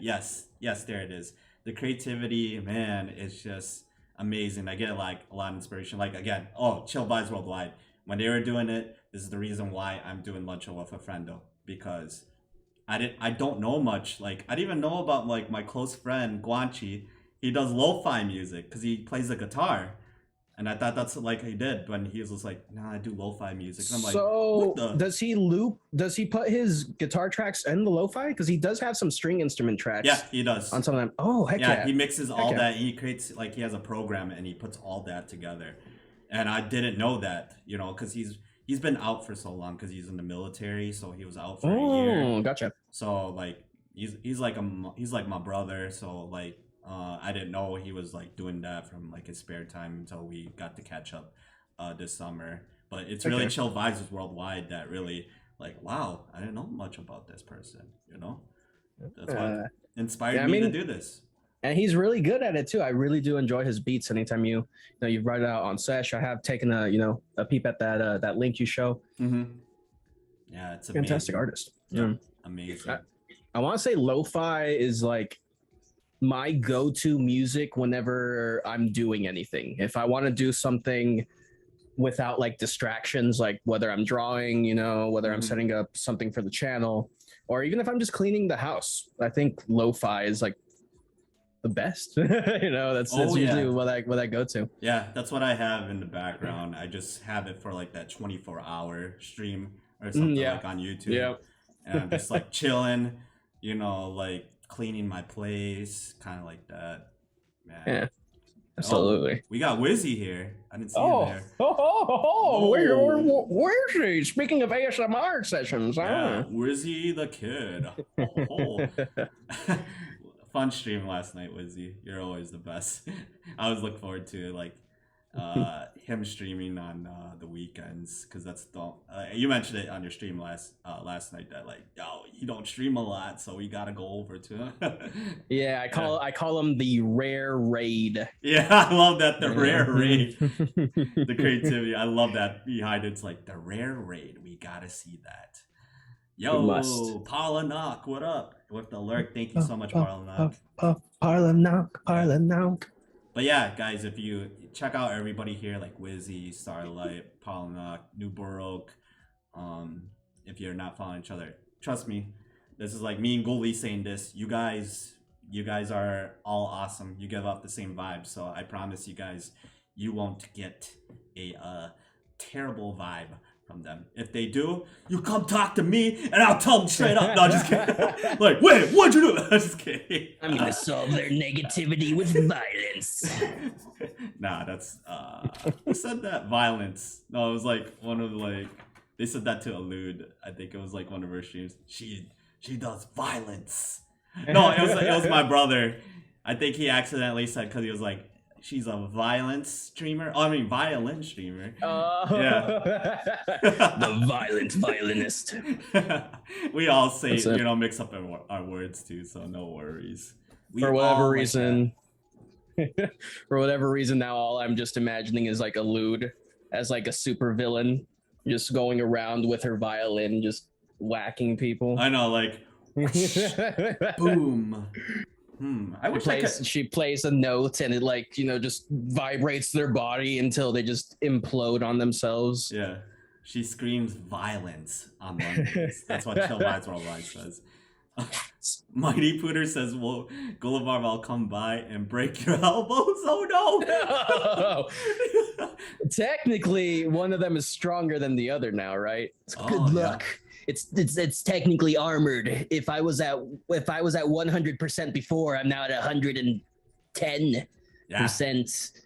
Yes, there it is. The creativity, man, is just amazing. I get like a lot of inspiration. Like, again, Chill Vibes Worldwide. When they were doing it, this is the reason why I'm doing Lunch with a Friendo, because I don't know much. Like, I didn't even know about like my close friend Guanchi. He does lo-fi music because he plays the guitar, and I thought that's like he did when he was just like, "Nah, I do lo-fi music." And I'm like, so does he loop? Does he put his guitar tracks in the lo-fi? Because he does have some string instrument tracks. Yeah, he does on some of them. Oh, heck yeah! He mixes all that. He creates like he has a program and he puts all that together. And I didn't know that, because he's been out for so long because he's in the military, so he was out for a year. Oh, gotcha. So like he's like my brother, so like. I didn't know he was like doing that from like his spare time until we got to catch up this summer. But it's really Chill Vibes Worldwide that really like, wow, I didn't know much about this person, That's what inspired me to do this. And he's really good at it too. I really do enjoy his beats. Anytime you write it out on Sesh, I have taken a peep at that link you show. Yeah, it's a fantastic artist. Yeah, amazing. I want to say lo-fi is like my go-to music whenever I'm doing anything. If I want to do something without like distractions, like whether I'm drawing, whether I'm setting up something for the channel, or even if I'm just cleaning the house, I think lo-fi is like the best. That's usually what I go to. Yeah, that's what I have in the background. I just have it for like that 24-hour stream or something like on YouTube. Yeah. And I'm just like chilling, like cleaning my place, kind of like that. Man. Yeah. Absolutely. We got Wizzy here. I didn't see him there. Where's he? Speaking of ASMR sessions, yeah, Wizzy the kid. Fun stream last night, Wizzy. You're always the best. I always look forward to like him streaming on the weekends, because that's the you mentioned it on your stream last night that like, you don't stream a lot, so we gotta go over to him. Yeah, I call him the rare raid. Yeah, I love that, the rare raid. The creativity, I love that behind it. It's like the rare raid. We gotta see that. Yo, Parla Knock, what up? With the lurk, thank you so much, Parla Knock. Parla Knock. But yeah, guys, if you check out everybody here, like Wizzy, Starlight, Parla Knock, New Baroque, if you're not following each other, trust me, this is like me and Ghoulie saying this. You guys are all awesome. You give off the same vibe, so I promise you guys, you won't get a terrible vibe from them. If they do, you come talk to me and I'll tell them straight up. No, just kidding. Like, wait, what'd you do? I'm just kidding. I'm gonna solve their negativity with violence. Nah, that's who said that? Violence. No, it was like one of like, they said that to allude. I think it was like one of her streams. She does violence. No, it was my brother. I think he accidentally said, because he was like, she's a violin streamer. Yeah. The violent violinist. We all say, mix up our words too, so no worries. For whatever reason, now all I'm just imagining is like Allude as like a super villain, just going around with her violin, just whacking people. I know, like, boom. I wish she plays a note and it like, just vibrates their body until they just implode on themselves. Yeah. She screams violence on Mondays. That's what Chill Vibes Worldwide says. Mighty Pooter says, well, Gullivar, I'll come by and break your elbows. Oh no. Technically, one of them is stronger than the other now, right? Good luck. Yeah. It's technically armored. If I was at 100% before, I'm now at 110%.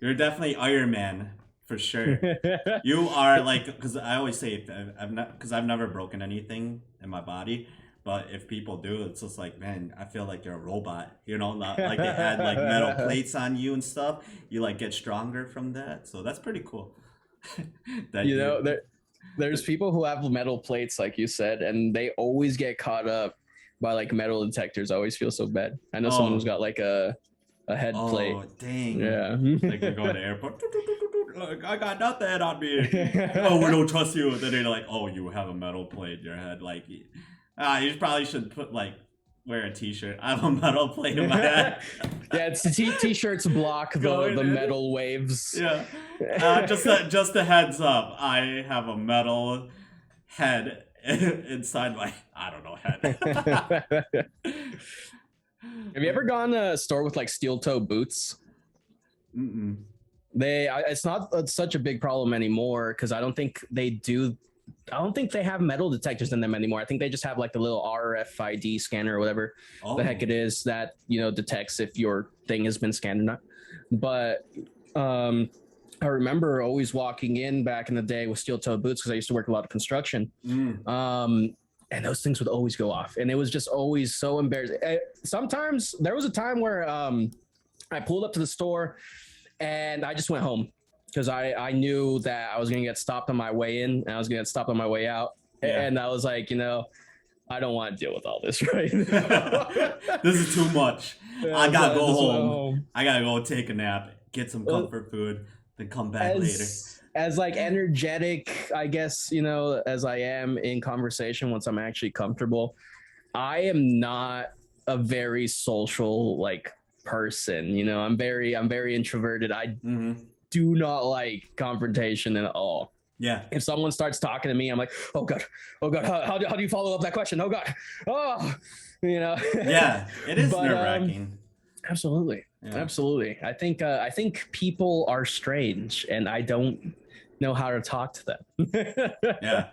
You're definitely Iron Man for sure. You are like, because I always say, I've never broken anything in my body, but if people do, it's just like, man, I feel like you're a robot. Not like they had like metal plates on you and stuff. You like get stronger from that, so that's pretty cool. There's people who have metal plates, like you said, and they always get caught up by like metal detectors. I always feel so bad. I know someone who's got like a head plate. Oh, dang. Yeah. Like they're going to the airport. Look, I got nothing on me. Oh, we don't trust you. Then they're like, oh, you have a metal plate in your head. Like, you probably should wear a t-shirt. I have a metal plate in my head. Yeah, it's t-shirts block the metal waves. Yeah. Just a heads up. I have a metal head inside my, I don't know, head. Have you ever gone to a store with like steel toe boots? Mm-mm. It's not such a big problem anymore, because I don't think they have metal detectors in them anymore. I think they just have like the little RFID scanner or whatever the heck it is that, detects if your thing has been scanned or not. But I remember always walking in back in the day with steel toe boots, because I used to work a lot of construction. And those things would always go off. And it was just always so embarrassing. Sometimes there was a time where I pulled up to the store and I just went home, because I knew that I was going to get stopped on my way in and I was going to get stopped on my way out. Yeah. And I was like, I don't want to deal with all this right now. This is too much. Yeah, I gotta go home. I gotta go take a nap, get some comfort food, then come back later. As like energetic, I guess, you know, as I am in conversation once I'm actually comfortable, I am not a very social like person. You know, I'm very introverted. I do not like confrontation at all. Yeah. If someone starts talking to me, I'm like, oh God, how do you follow up that question? Oh God, oh, you know. Yeah, it is nerve-wracking. Absolutely, yeah. Absolutely. I think people are strange, and I don't know how to talk to them. Yeah.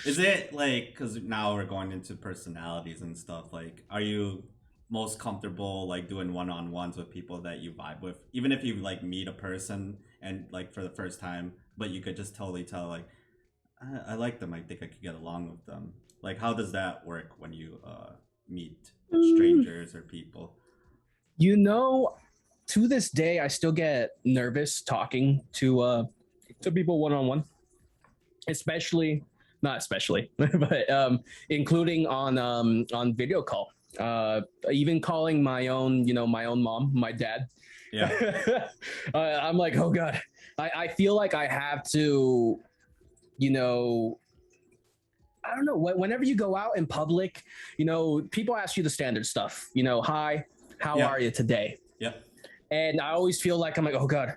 Is it like, because now we're going into personalities and stuff, like, are you most comfortable like doing one-on-ones with people that you vibe with, even if you like meet a person and like for the first time, but you could just totally tell like, I like them, I think I could get along with them? Like, how does that work when you meet strangers or people? You know, to this day I still get nervous talking to people one-on-one, especially not especially but including on video call, even calling my own mom, my dad. Yeah. I'm like, oh God, I feel like I have to, you know, I don't know, whenever you go out in public, you know, people ask you the standard stuff, you know, hi, how are you today? Yep. And I always feel like I'm like, oh God,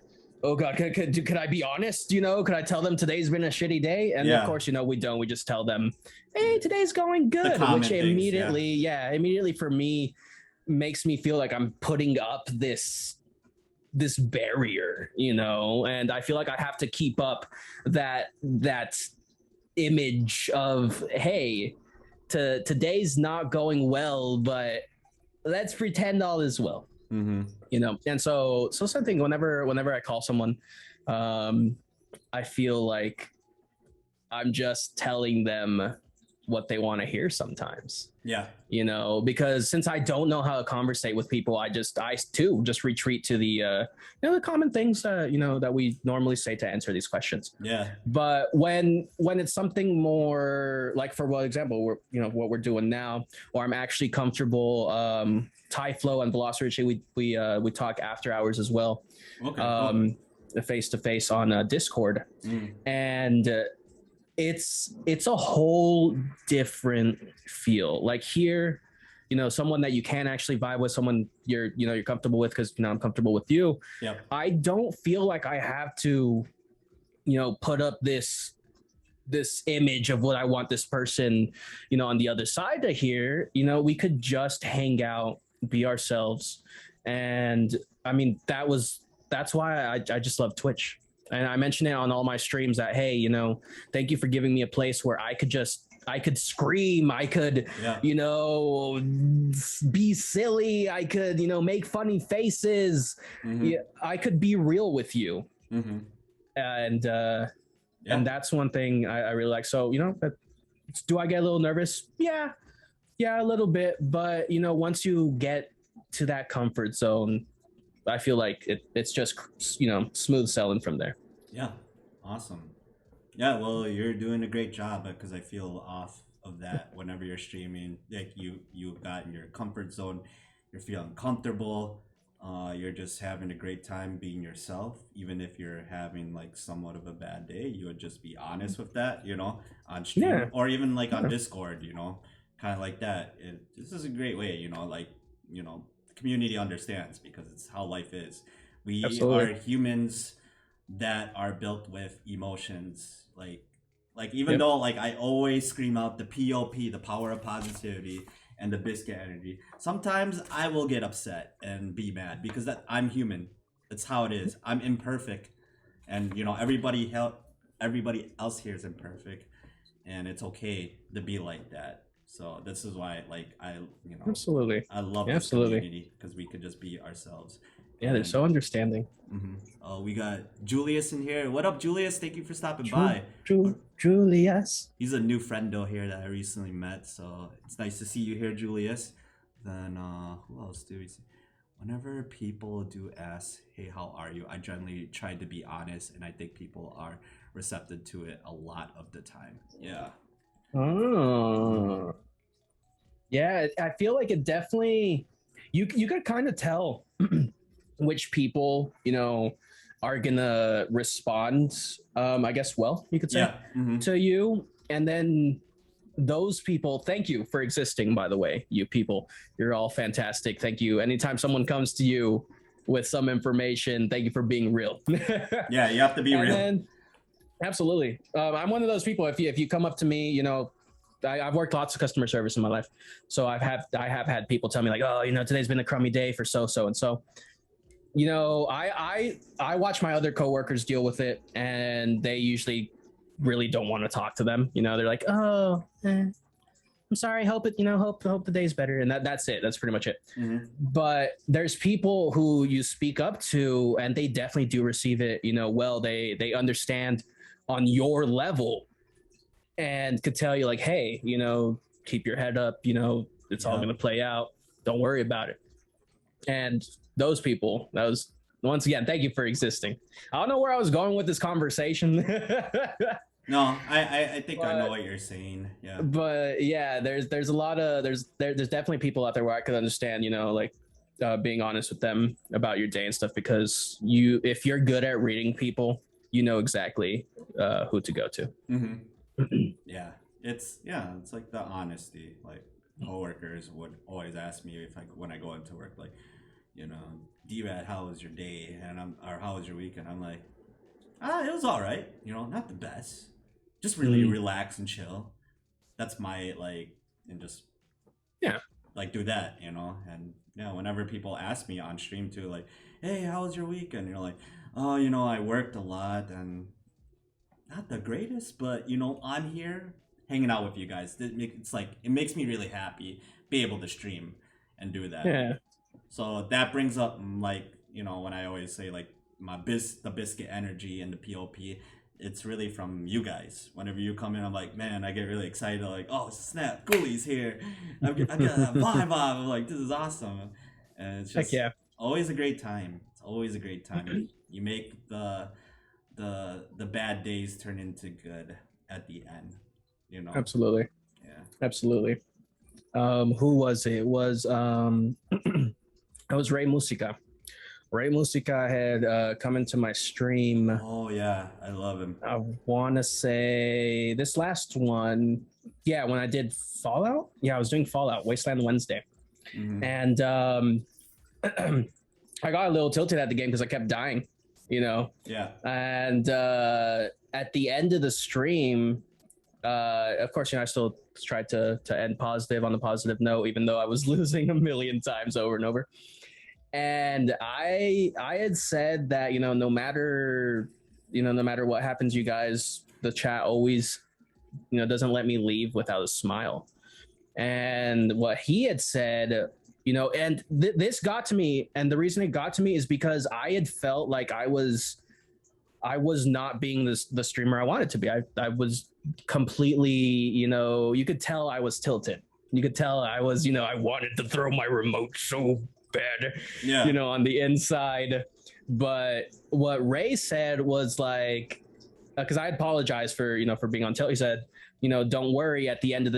could I be honest? You know, could I tell them today's been a shitty day? And of course, you know, we don't. We just tell them, hey, today's going good, which immediately, immediately for me makes me feel like I'm putting up this barrier, you know, and I feel like I have to keep up that image of, hey, today's not going well, but let's pretend all is well. You know, and so something whenever I call someone, I feel like I'm just telling them what they want to hear sometimes. Yeah. You know, because since I don't know how to conversate with people, I too just retreat to the you know, the common things you know, that we normally say to answer these questions. Yeah. But when it's something more like, for example, we're, you know, what we're doing now, or I'm actually comfortable, Thai Flow and Velocity, we talk after hours as well. Okay. Face to face on Discord. And it's a whole different feel. Like here, you know, someone that you can actually vibe with, someone you're comfortable with, because, you know, I'm comfortable with you. Yep. I don't feel like I have to, you know, put up this image of what I want this person, you know, on the other side to hear. You know, we could just hang out, be ourselves. And I mean, that's why I just love Twitch. And I mentioned it on all my streams that, hey, you know, thank you for giving me a place where I could scream, I could, you know, be silly, I could, you know, make funny faces. Yeah, I could be real with you. And that's one thing I really like. So, you know, do I get a little nervous? Yeah, a little bit. But, you know, once you get to that comfort zone, I feel like it's just, you know, smooth sailing from there. Yeah, awesome. Yeah, well, you're doing a great job, because I feel off of that whenever you're streaming. Like you've got in your comfort zone, you're feeling comfortable. You're just having a great time being yourself. Even if you're having like somewhat of a bad day, you would just be honest with that, you know, on stream, or even like on Discord, you know, kind of like that. This is a great way, you know, like, you know, the community understands, because it's how life is. We are humans that are built with emotions, like even though like I always scream out the POP, the power of positivity, and the biscuit energy, sometimes I will get upset and be mad, because I'm human. It's how it is. I'm imperfect, and you know, everybody else here is imperfect, and it's okay to be like that. So this is why, like, I love this community, because we could just be ourselves. Yeah, they're so understanding. Oh, we got Julius in here. What up, Julius? Thank you for stopping by. Julius. He's a new friendo here that I recently met, so it's nice to see you here, Julius. Then, who else do we see? Whenever people do ask, hey, how are you? I generally try to be honest, and I think people are receptive to it a lot of the time. Yeah. Oh. Yeah, I feel like it definitely, you could kind of tell which people, are gonna respond, I guess, well, you could say, Yeah. Mm-hmm. to you. And then those people, thank you for existing, by the way, you people. You're all fantastic. Thank you. Anytime someone comes to you with some information, thank you for being real. Yeah, you have to be and real. then, absolutely. I'm one of those people. If you come up to me, I've worked lots of customer service in my life, so I have had people tell me like, oh, today's been a crummy day for so and so. I watch my other coworkers deal with it, and they usually really don't want to talk to them. They're like, oh, I'm sorry. Hope it. Hope the day's better, and that's it. That's pretty much it. Mm-hmm. But there's people who you speak up to, and they definitely do receive it. Well, they understand on your level and could tell you like, hey, keep your head up, it's all going to play out, don't worry about it. And those people, that was, once again, thank you for existing. I don't know where I was going with this conversation. No, I think I know what you're saying. Yeah. But yeah, there's a lot of there's definitely people out there where I could understand, like being honest with them about your day and stuff, because if you're good at reading people, you know exactly who to go to. Mm-hmm. Yeah, it's like the honesty. Like coworkers would always ask me when I go into work, like, D-Rad, how was your day? Or how was your weekend? I'm like, it was all right. Not the best. Just really relax and chill. That's my and just do that. And whenever people ask me on stream too, like, hey, how was your weekend? You're like, oh, I worked a lot and not the greatest, but I'm here hanging out with you guys. It's like it makes me really happy be able to stream and do that. Yeah. So that brings up when I always say like the biscuit energy and the POP, it's really from you guys. Whenever you come in, I'm like, man, I get really excited. Like, oh snap, Ghoulie's here. I get that vibe off. I'm like, this is awesome, and it's just always a great time. It's always a great time. You make the bad days turn into good at the end. Absolutely. Yeah. Absolutely. Who was it? It was it was Ray Musica. Ray Musica had come into my stream. Oh yeah, I love him. I want to say this last one, when I did Fallout. Yeah, I was doing Fallout Wasteland Wednesday, and I got a little tilted at the game because I kept dying. Yeah. And at the end of the stream, of course, I still tried to end positive on the positive note, even though I was losing a million times over and over. And I had said that, no matter what happens, you guys, the chat always, doesn't let me leave without a smile. And what he had said, and this got to me. And the reason it got to me is because I had felt like I was not being the streamer I wanted to be. I was completely, you could tell I was tilted. You could tell I was, I wanted to throw my remote so bad, on the inside. But what Ray said was like, because I apologized for being on tilt. He said, don't worry, at the end of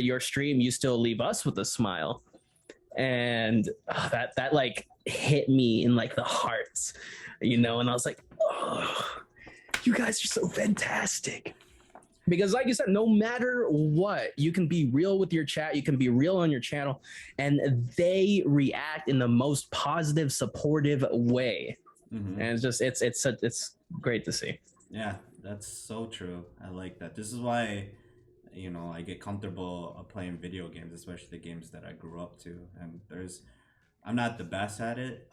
your stream, you still leave us with a smile. And that like hit me in like the heart, and I was like, oh, you guys are so fantastic. Because like you said, no matter what, you can be real with your chat, you can be real on your channel, and they react in the most positive, supportive way. And it's just it's great to see. Yeah, that's so true. I like that. This is why I get comfortable playing video games, especially the games that I grew up to. And I'm not the best at it.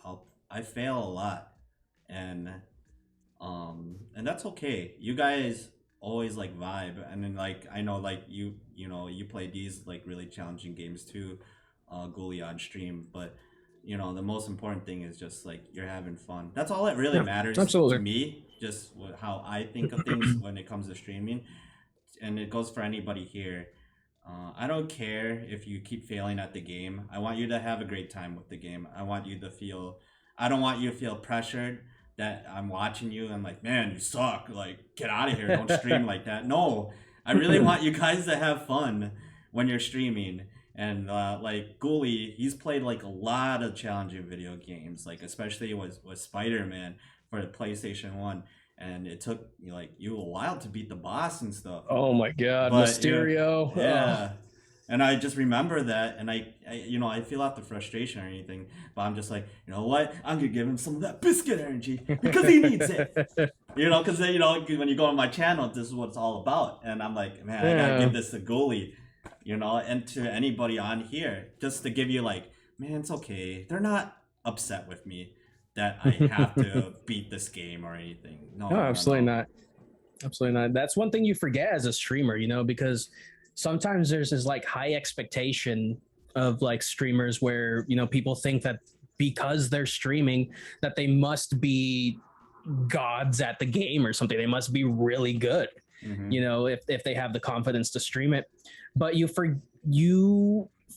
I fail a lot, and that's okay. You guys always like vibe, and then like I know like you play these like really challenging games too, Ghoulie on stream, but the most important thing is just like you're having fun. That's all that really matters to me, just how I think of things when it comes to streaming. And it goes for anybody here. I don't care if you keep failing at the game. I want you to have a great time with the game. I don't want you to feel pressured that I'm watching you and like, man, you suck. Like, get out of here. Don't stream like that. No, I really want you guys to have fun when you're streaming. And like Ghoulie, he's played like a lot of challenging video games, like especially with Spider-Man for the PlayStation 1. And it took like you a while to beat the boss and stuff. Oh my god, But Mysterio. yeah. And I just remember that, and I feel out the frustration or anything, but I'm just like, you know what? I'm gonna give him some of that biscuit energy because he needs it. Because when you go on my channel, this is what it's all about, and I'm like, man, I gotta give this to Ghoulie, and to anybody on here, just to give you like, man, it's okay. They're not upset with me that I have to beat this game or anything. No, absolutely not. Absolutely not. That's one thing you forget as a streamer, because sometimes there's this like high expectation of like streamers where, people think that because they're streaming that they must be gods at the game or something. They must be really good, if they have the confidence to stream it. But you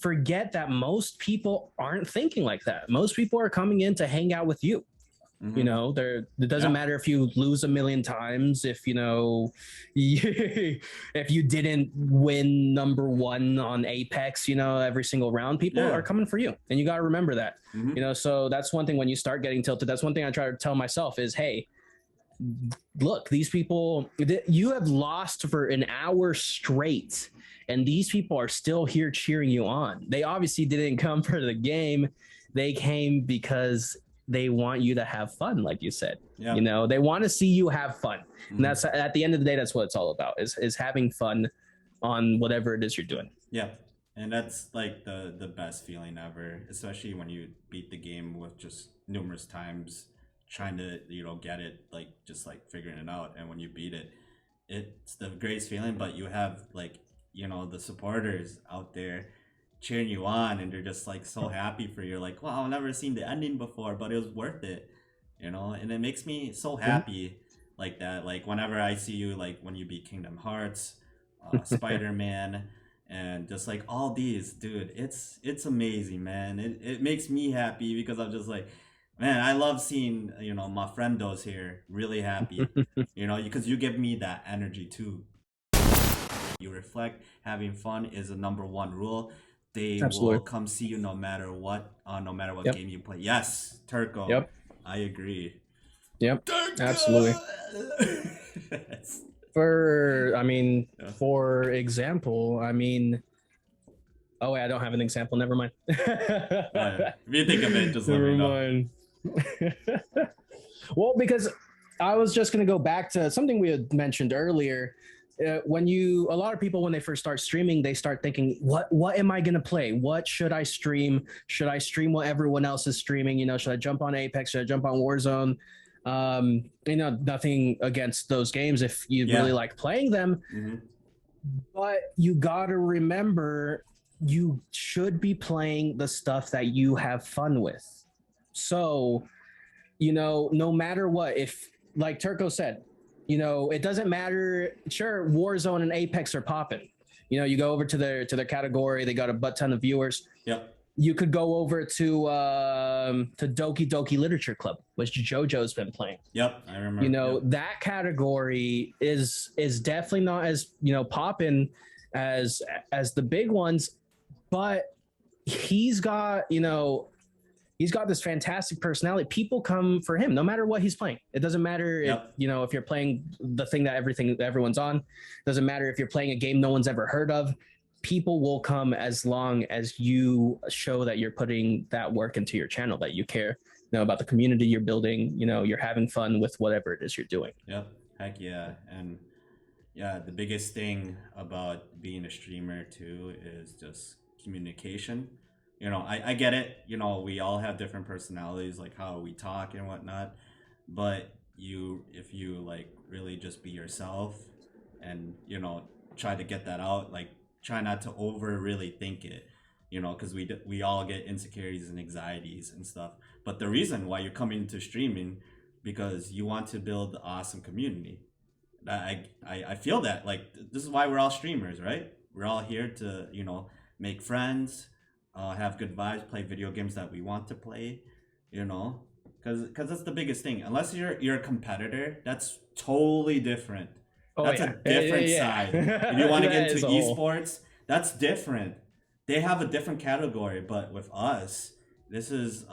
forget that most people aren't thinking like that. Most people are coming in to hang out with you. It doesn't matter if you lose a million times, if if you didn't win number one on Apex, every single round, people are coming for you, and you got to remember that. So that's one thing. When you start getting tilted, that's one thing I try to tell myself is, hey, look, these people, you have lost for an hour straight, and these people are still here cheering you on. They obviously didn't come for the game. They came because they want you to have fun, like you said. They want to see you have fun. And that's, at the end of the day, that's what it's all about, is having fun on whatever it is you're doing. Yeah. And that's like the best feeling ever, especially when you beat the game with just numerous times trying to, get it, like just like figuring it out. And when you beat it, it's the greatest feeling. But you have like, the supporters out there cheering you on, and they're just like so happy for you. Like, wow, I've never seen the ending before, but it was worth it, and it makes me so happy like that. Like whenever I see you, like when you beat Kingdom Hearts, Spider-Man, and just like all these, dude, it's amazing, man. It makes me happy because I'm just like, man, I love seeing, my friendos here really happy, because you give me that energy too. You reflect, having fun is the number one rule. They will come see you no matter what game you play. Yes, Turco. Yep. I agree. Yep. Turco! Absolutely. For example, oh wait, I don't have an example. Never mind. If you think of it, just let me know. Well, because I was just going to go back to something we had mentioned earlier. A lot of people, when they first start streaming, they start thinking, what am I going to play? What should I stream? Should I stream what everyone else is streaming? Should I jump on Apex? Should I jump on Warzone? Nothing against those games if you really like playing them. But you got to remember, you should be playing the stuff that you have fun with. So, no matter what, if, like Turco said, it doesn't matter. Sure, Warzone and Apex are popping. You go over to their category, they got a butt ton of viewers. Yep. You could go over to Doki Doki Literature Club, which JoJo's been playing. Yep, I remember. That category is definitely not as popping as the big ones, but he's got this fantastic personality. People come for him no matter what he's playing. It doesn't matter if you're playing the thing that everyone's on. It doesn't matter if you're playing a game no one's ever heard of. People will come as long as you show that you're putting that work into your channel, that you care about the community you're building, you're having fun with whatever it is you're doing. Yep. Heck yeah. And yeah, the biggest thing about being a streamer too is just communication. I get it. We all have different personalities, like how we talk and whatnot. But if you like really just be yourself and, try to get that out, like try not to really think it, because we all get insecurities and anxieties and stuff. But the reason why you're coming to streaming, because you want to build an awesome community. I feel that, like, this is why we're all streamers, right? We're all here to, make friends, have good vibes, play video games that we want to play, because that's the biggest thing. Unless you're a competitor, that's totally different. That's a different side. If you want to get into esports, that's different. they have a different category, but with us, this is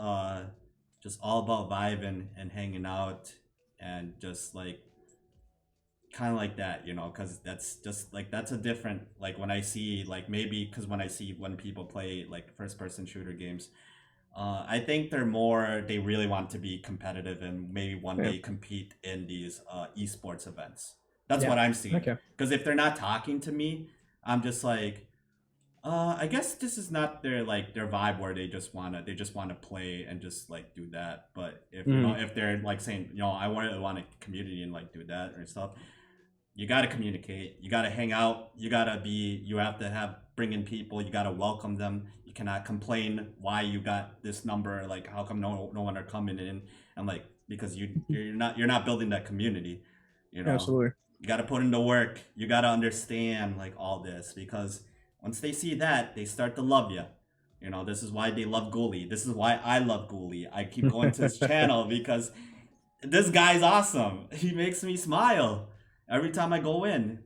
just all about vibing and hanging out and just like kind of like that, because that's just like that's a different like when I see like maybe because when I see when people play like first person shooter games, I think they really want to be competitive and maybe one day compete in these esports events. That's what I'm seeing. Because if they're not talking to me, I'm just like, I guess this is not their vibe where they just wanna play and just like do that. But if if they're like saying, I want a community and like do that or stuff, you gotta communicate, you gotta hang out, you have to bring in people, you gotta welcome them. You cannot complain why you got this number, like how come no one are coming in, and like because you're not building that community, Absolutely. You gotta put in the work, you gotta understand like all this, because once they see that, they start to love you. This is why they love Ghoulie. This is why I love Ghoulie. I keep going to his channel because this guy's awesome. He makes me smile every time I go in.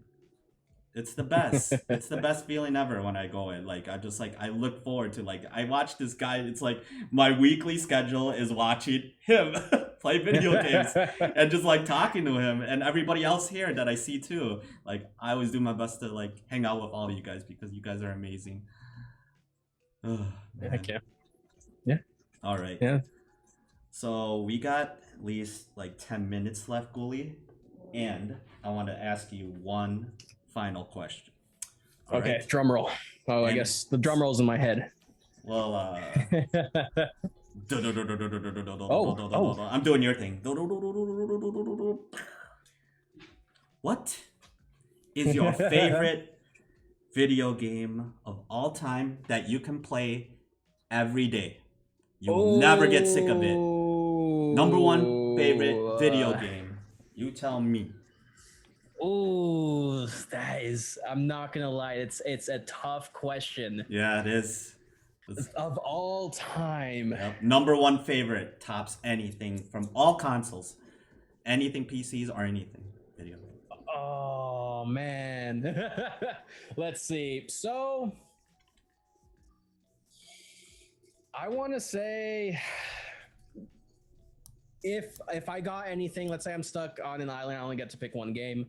It's the best. It's the best feeling ever when I go in. Like I look forward to I watch this guy. It's like my weekly schedule is watching him play video games and just like talking to him and everybody else here that I see too. Like I always do my best to like hang out with all of you guys because you guys are amazing. Oh, heck yeah. Yeah. All right. Yeah. So we got at least like 10 minutes left, Ghoulie. And I want to ask you one final question. All right? Drum roll. Oh, I guess the drum roll's in my head. Well, I'm doing your thing. What is your favorite video game of all time that you can play every day? You will never get sick of it. Number one favorite video game. You tell me. Oh, that is, I'm not gonna lie, it's a tough question. Yeah, it is. Of all time. Yep. Number one favorite, tops anything from all consoles. Anything PCs or anything video. Oh man. Let's see. So I want to say if I got anything, let's say I'm stuck on an island, I only get to pick one game.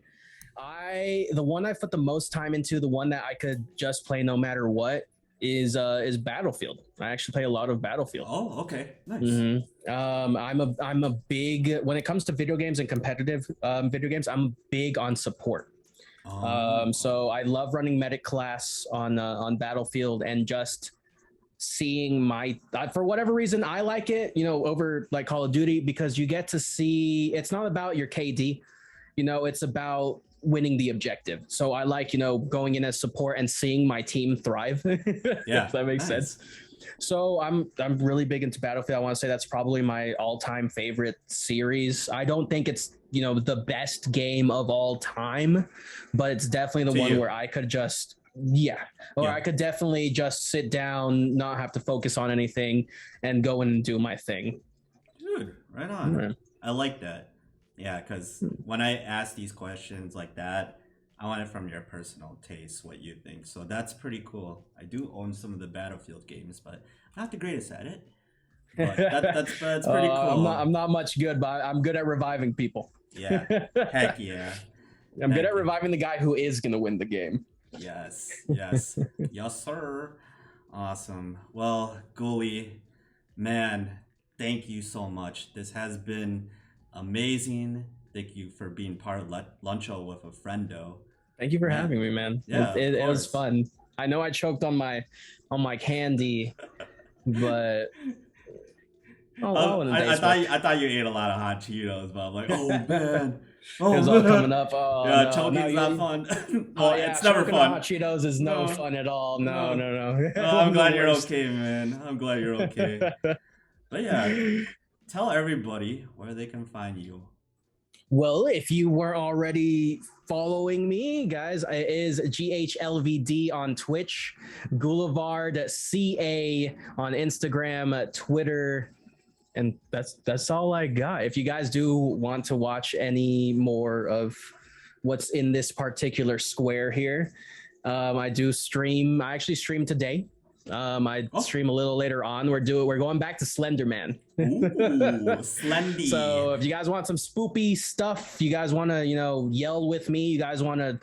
The one I put the most time into, the one that I could just play no matter what, is Battlefield. I actually play a lot of Battlefield. Oh, okay, nice. I'm a big, when it comes to video games and competitive video games, I'm big on support. So I love running medic class on Battlefield and just seeing for whatever reason I like it, over like Call of Duty, because you get to see, it's not about your KD, it's about winning the objective. So I like, going in as support and seeing my team thrive. Yeah, if that makes sense. So I'm really big into Battlefield. I want to say that's probably my all-time favorite series. I don't think it's, the best game of all time, but it's definitely the one where I could just I could definitely just sit down, not have to focus on anything, and go in and do my thing. Dude, right on. Mm-hmm. I like that. Yeah, because when I ask these questions like that, I want it from your personal taste, what you think. So that's pretty cool. I do own some of the Battlefield games, but I'm not the greatest at it. But that's pretty cool. I'm not much good, but I'm good at reviving people. Yeah, heck yeah. I'm good at reviving the guy who is going to win the game. Yes, yes, sir. Awesome. Well, Ghoulie, man, thank you so much. This has been amazing. Thank you for being part of Luncho with a Friendo. Thank you for having me, man. Yeah, it was fun. I know I choked on my candy, but I thought you ate a lot of hot Cheetos, but I'm like, oh man. It was all coming up. Oh, yeah, choking's not fun. It's never fun. Hot Cheetos is no fun at all. No. I'm glad you're okay, man. I'm glad you're okay. But yeah, tell everybody where they can find you. Well, if you weren't already following me, guys, it is GHLVD on Twitch, Boulevard CA on Instagram, Twitter, and that's all I got. If you guys do want to watch any more of what's in this particular square here, I do stream. I actually streamed today. I stream a little later on. We're going back to Slender Man. Ooh, Slendy. So if you guys want some spoopy stuff, you guys want to, yell with me, you guys want to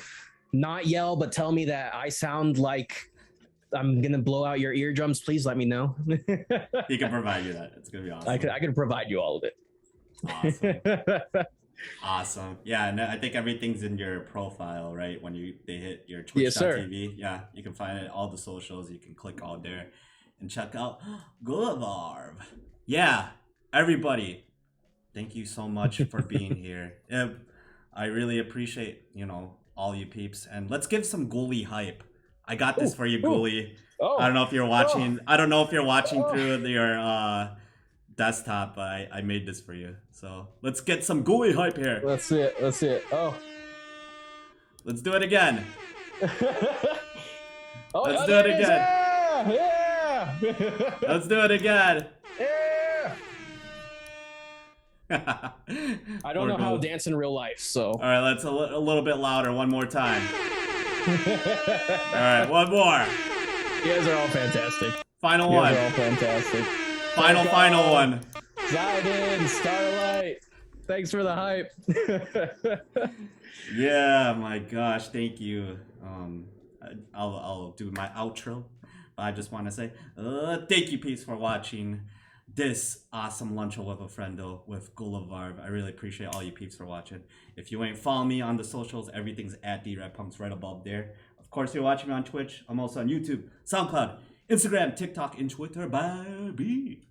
not yell, but tell me that I sound like I'm gonna blow out your eardrums, please let me know. He can provide you that. It's gonna be awesome. I could provide you all of it. Awesome. Awesome. Yeah, and I think everything's in your profile, right? When they hit your Twitch.tv. Yeah, you can find it, all the socials. You can click all there and check out Ghoulie. Yeah, everybody, thank you so much for being here. I really appreciate, all you peeps. And let's give some Ghoulie hype. I got this for you, Ghoulie. I don't know if you're watching. I don't know if you're watching through your desktop, but I made this for you. So let's get some Ghoulie hype here. Let's see it. Oh. Let's do it again. Let's do it again. Yeah. Let's do it again. Yeah. I don't know how to dance in real life, so. All right, let's a little bit louder one more time. All right, one more. You guys are all fantastic. Final one. You guys are all fantastic. Final one. Zidin, Starlight. Thanks for the hype. Yeah, my gosh, thank you. I'll do my outro. I just want to say thank you, peeps, for watching this awesome lunch with a friendo with Ghoulie. I really appreciate all you peeps for watching. If you ain't follow me on the socials, everything's at d-Rad punks right above there. Of course, you're watching me on Twitch. I'm also on YouTube, SoundCloud, Instagram, TikTok, and Twitter, baby.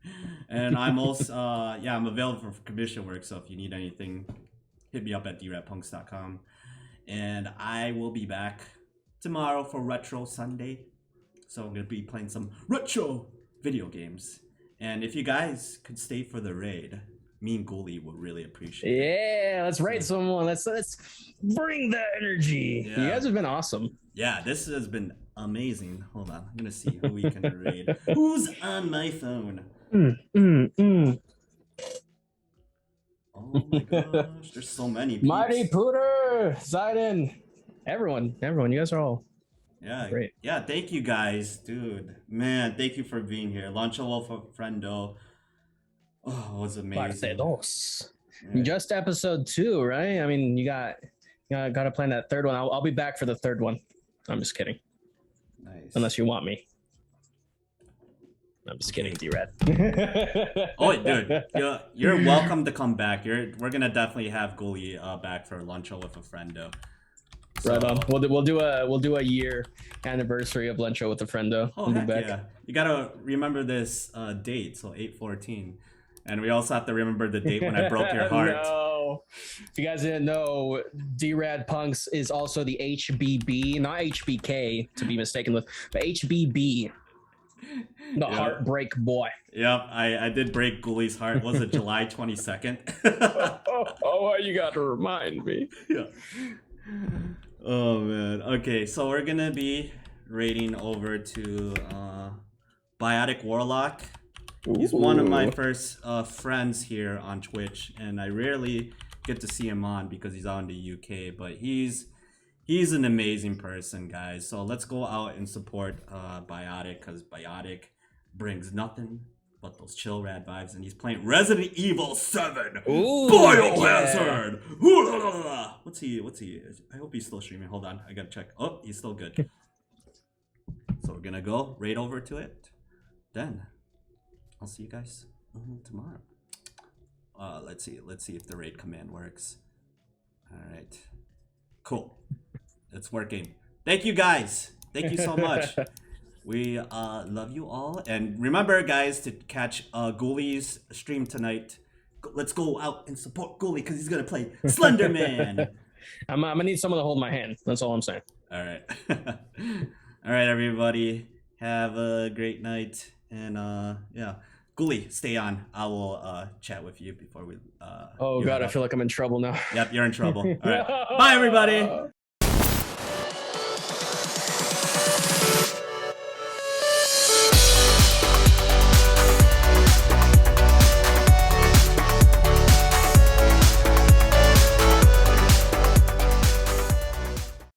And I'm also, I'm available for commission work. So if you need anything, hit me up at dradpunks.com. And I will be back tomorrow for Retro Sunday. So I'm going to be playing some retro video games. And if you guys could stay for the raid, me and Ghoulie would really appreciate it. Yeah, let's raid someone. Let's bring the energy. Yeah. You guys have been awesome. Yeah, this has been amazing. Hold on, I'm gonna see who we can raid. Who's on my phone? Oh my gosh, there's so many peeps. Mighty Pooter, Zidin, everyone, you guys are all great. Yeah, thank you guys, dude. Man, thank you for being here. Lancho for friendo. Oh, it was amazing. Yeah. Just episode 2, right? I mean, you got to plan that third one. I'll be back for the third one. I'm just kidding. Nice. Unless you want me. I'm just kidding, d-Rad. Oh, dude, you're welcome to come back. We're gonna definitely have Ghoulie back for Luncho with a Friendo. So, right on. We'll do a year anniversary of Luncho with a Friendo. Oh, heck yeah! You gotta remember this date, so 8/14, and we also have to remember the date when I broke your heart. No, if you guys didn't know, d-Rad punks is also the HBB, not HBK to be mistaken with, but HBB. The heartbreak boy. Yep, I did break Ghoulie's heart. Was it July 22nd? Oh, you got to remind me. Yeah. Oh man. Okay, so we're gonna be raiding over to Biotic Warlock. He's one of my first friends here on Twitch, and I rarely get to see him on because he's out in the UK. But he's an amazing person, guys. So let's go out and support Biotic, because Biotic brings nothing but those chill rad vibes, and he's playing Resident Evil 7 Biohazard. Yeah. What's he? I hope he's still streaming. Hold on, I gotta check. Oh, he's still good. So we're gonna go right over to it. Then I'll see you guys tomorrow. Let's see if the raid command works. All right, cool. It's working. Thank you guys. Thank you so much. We love you all. And remember, guys, to catch Ghoulie's stream tonight. Let's go out and support Ghoulie because he's going to play Slender Man. I'm going to need someone to hold my hand. That's all I'm saying. All right. All right, everybody. Have a great night. And yeah. Ghoulie, stay on. I will chat with you before we... oh, God, I feel like I'm in trouble now. Yep, you're in trouble. All right. Bye, everybody.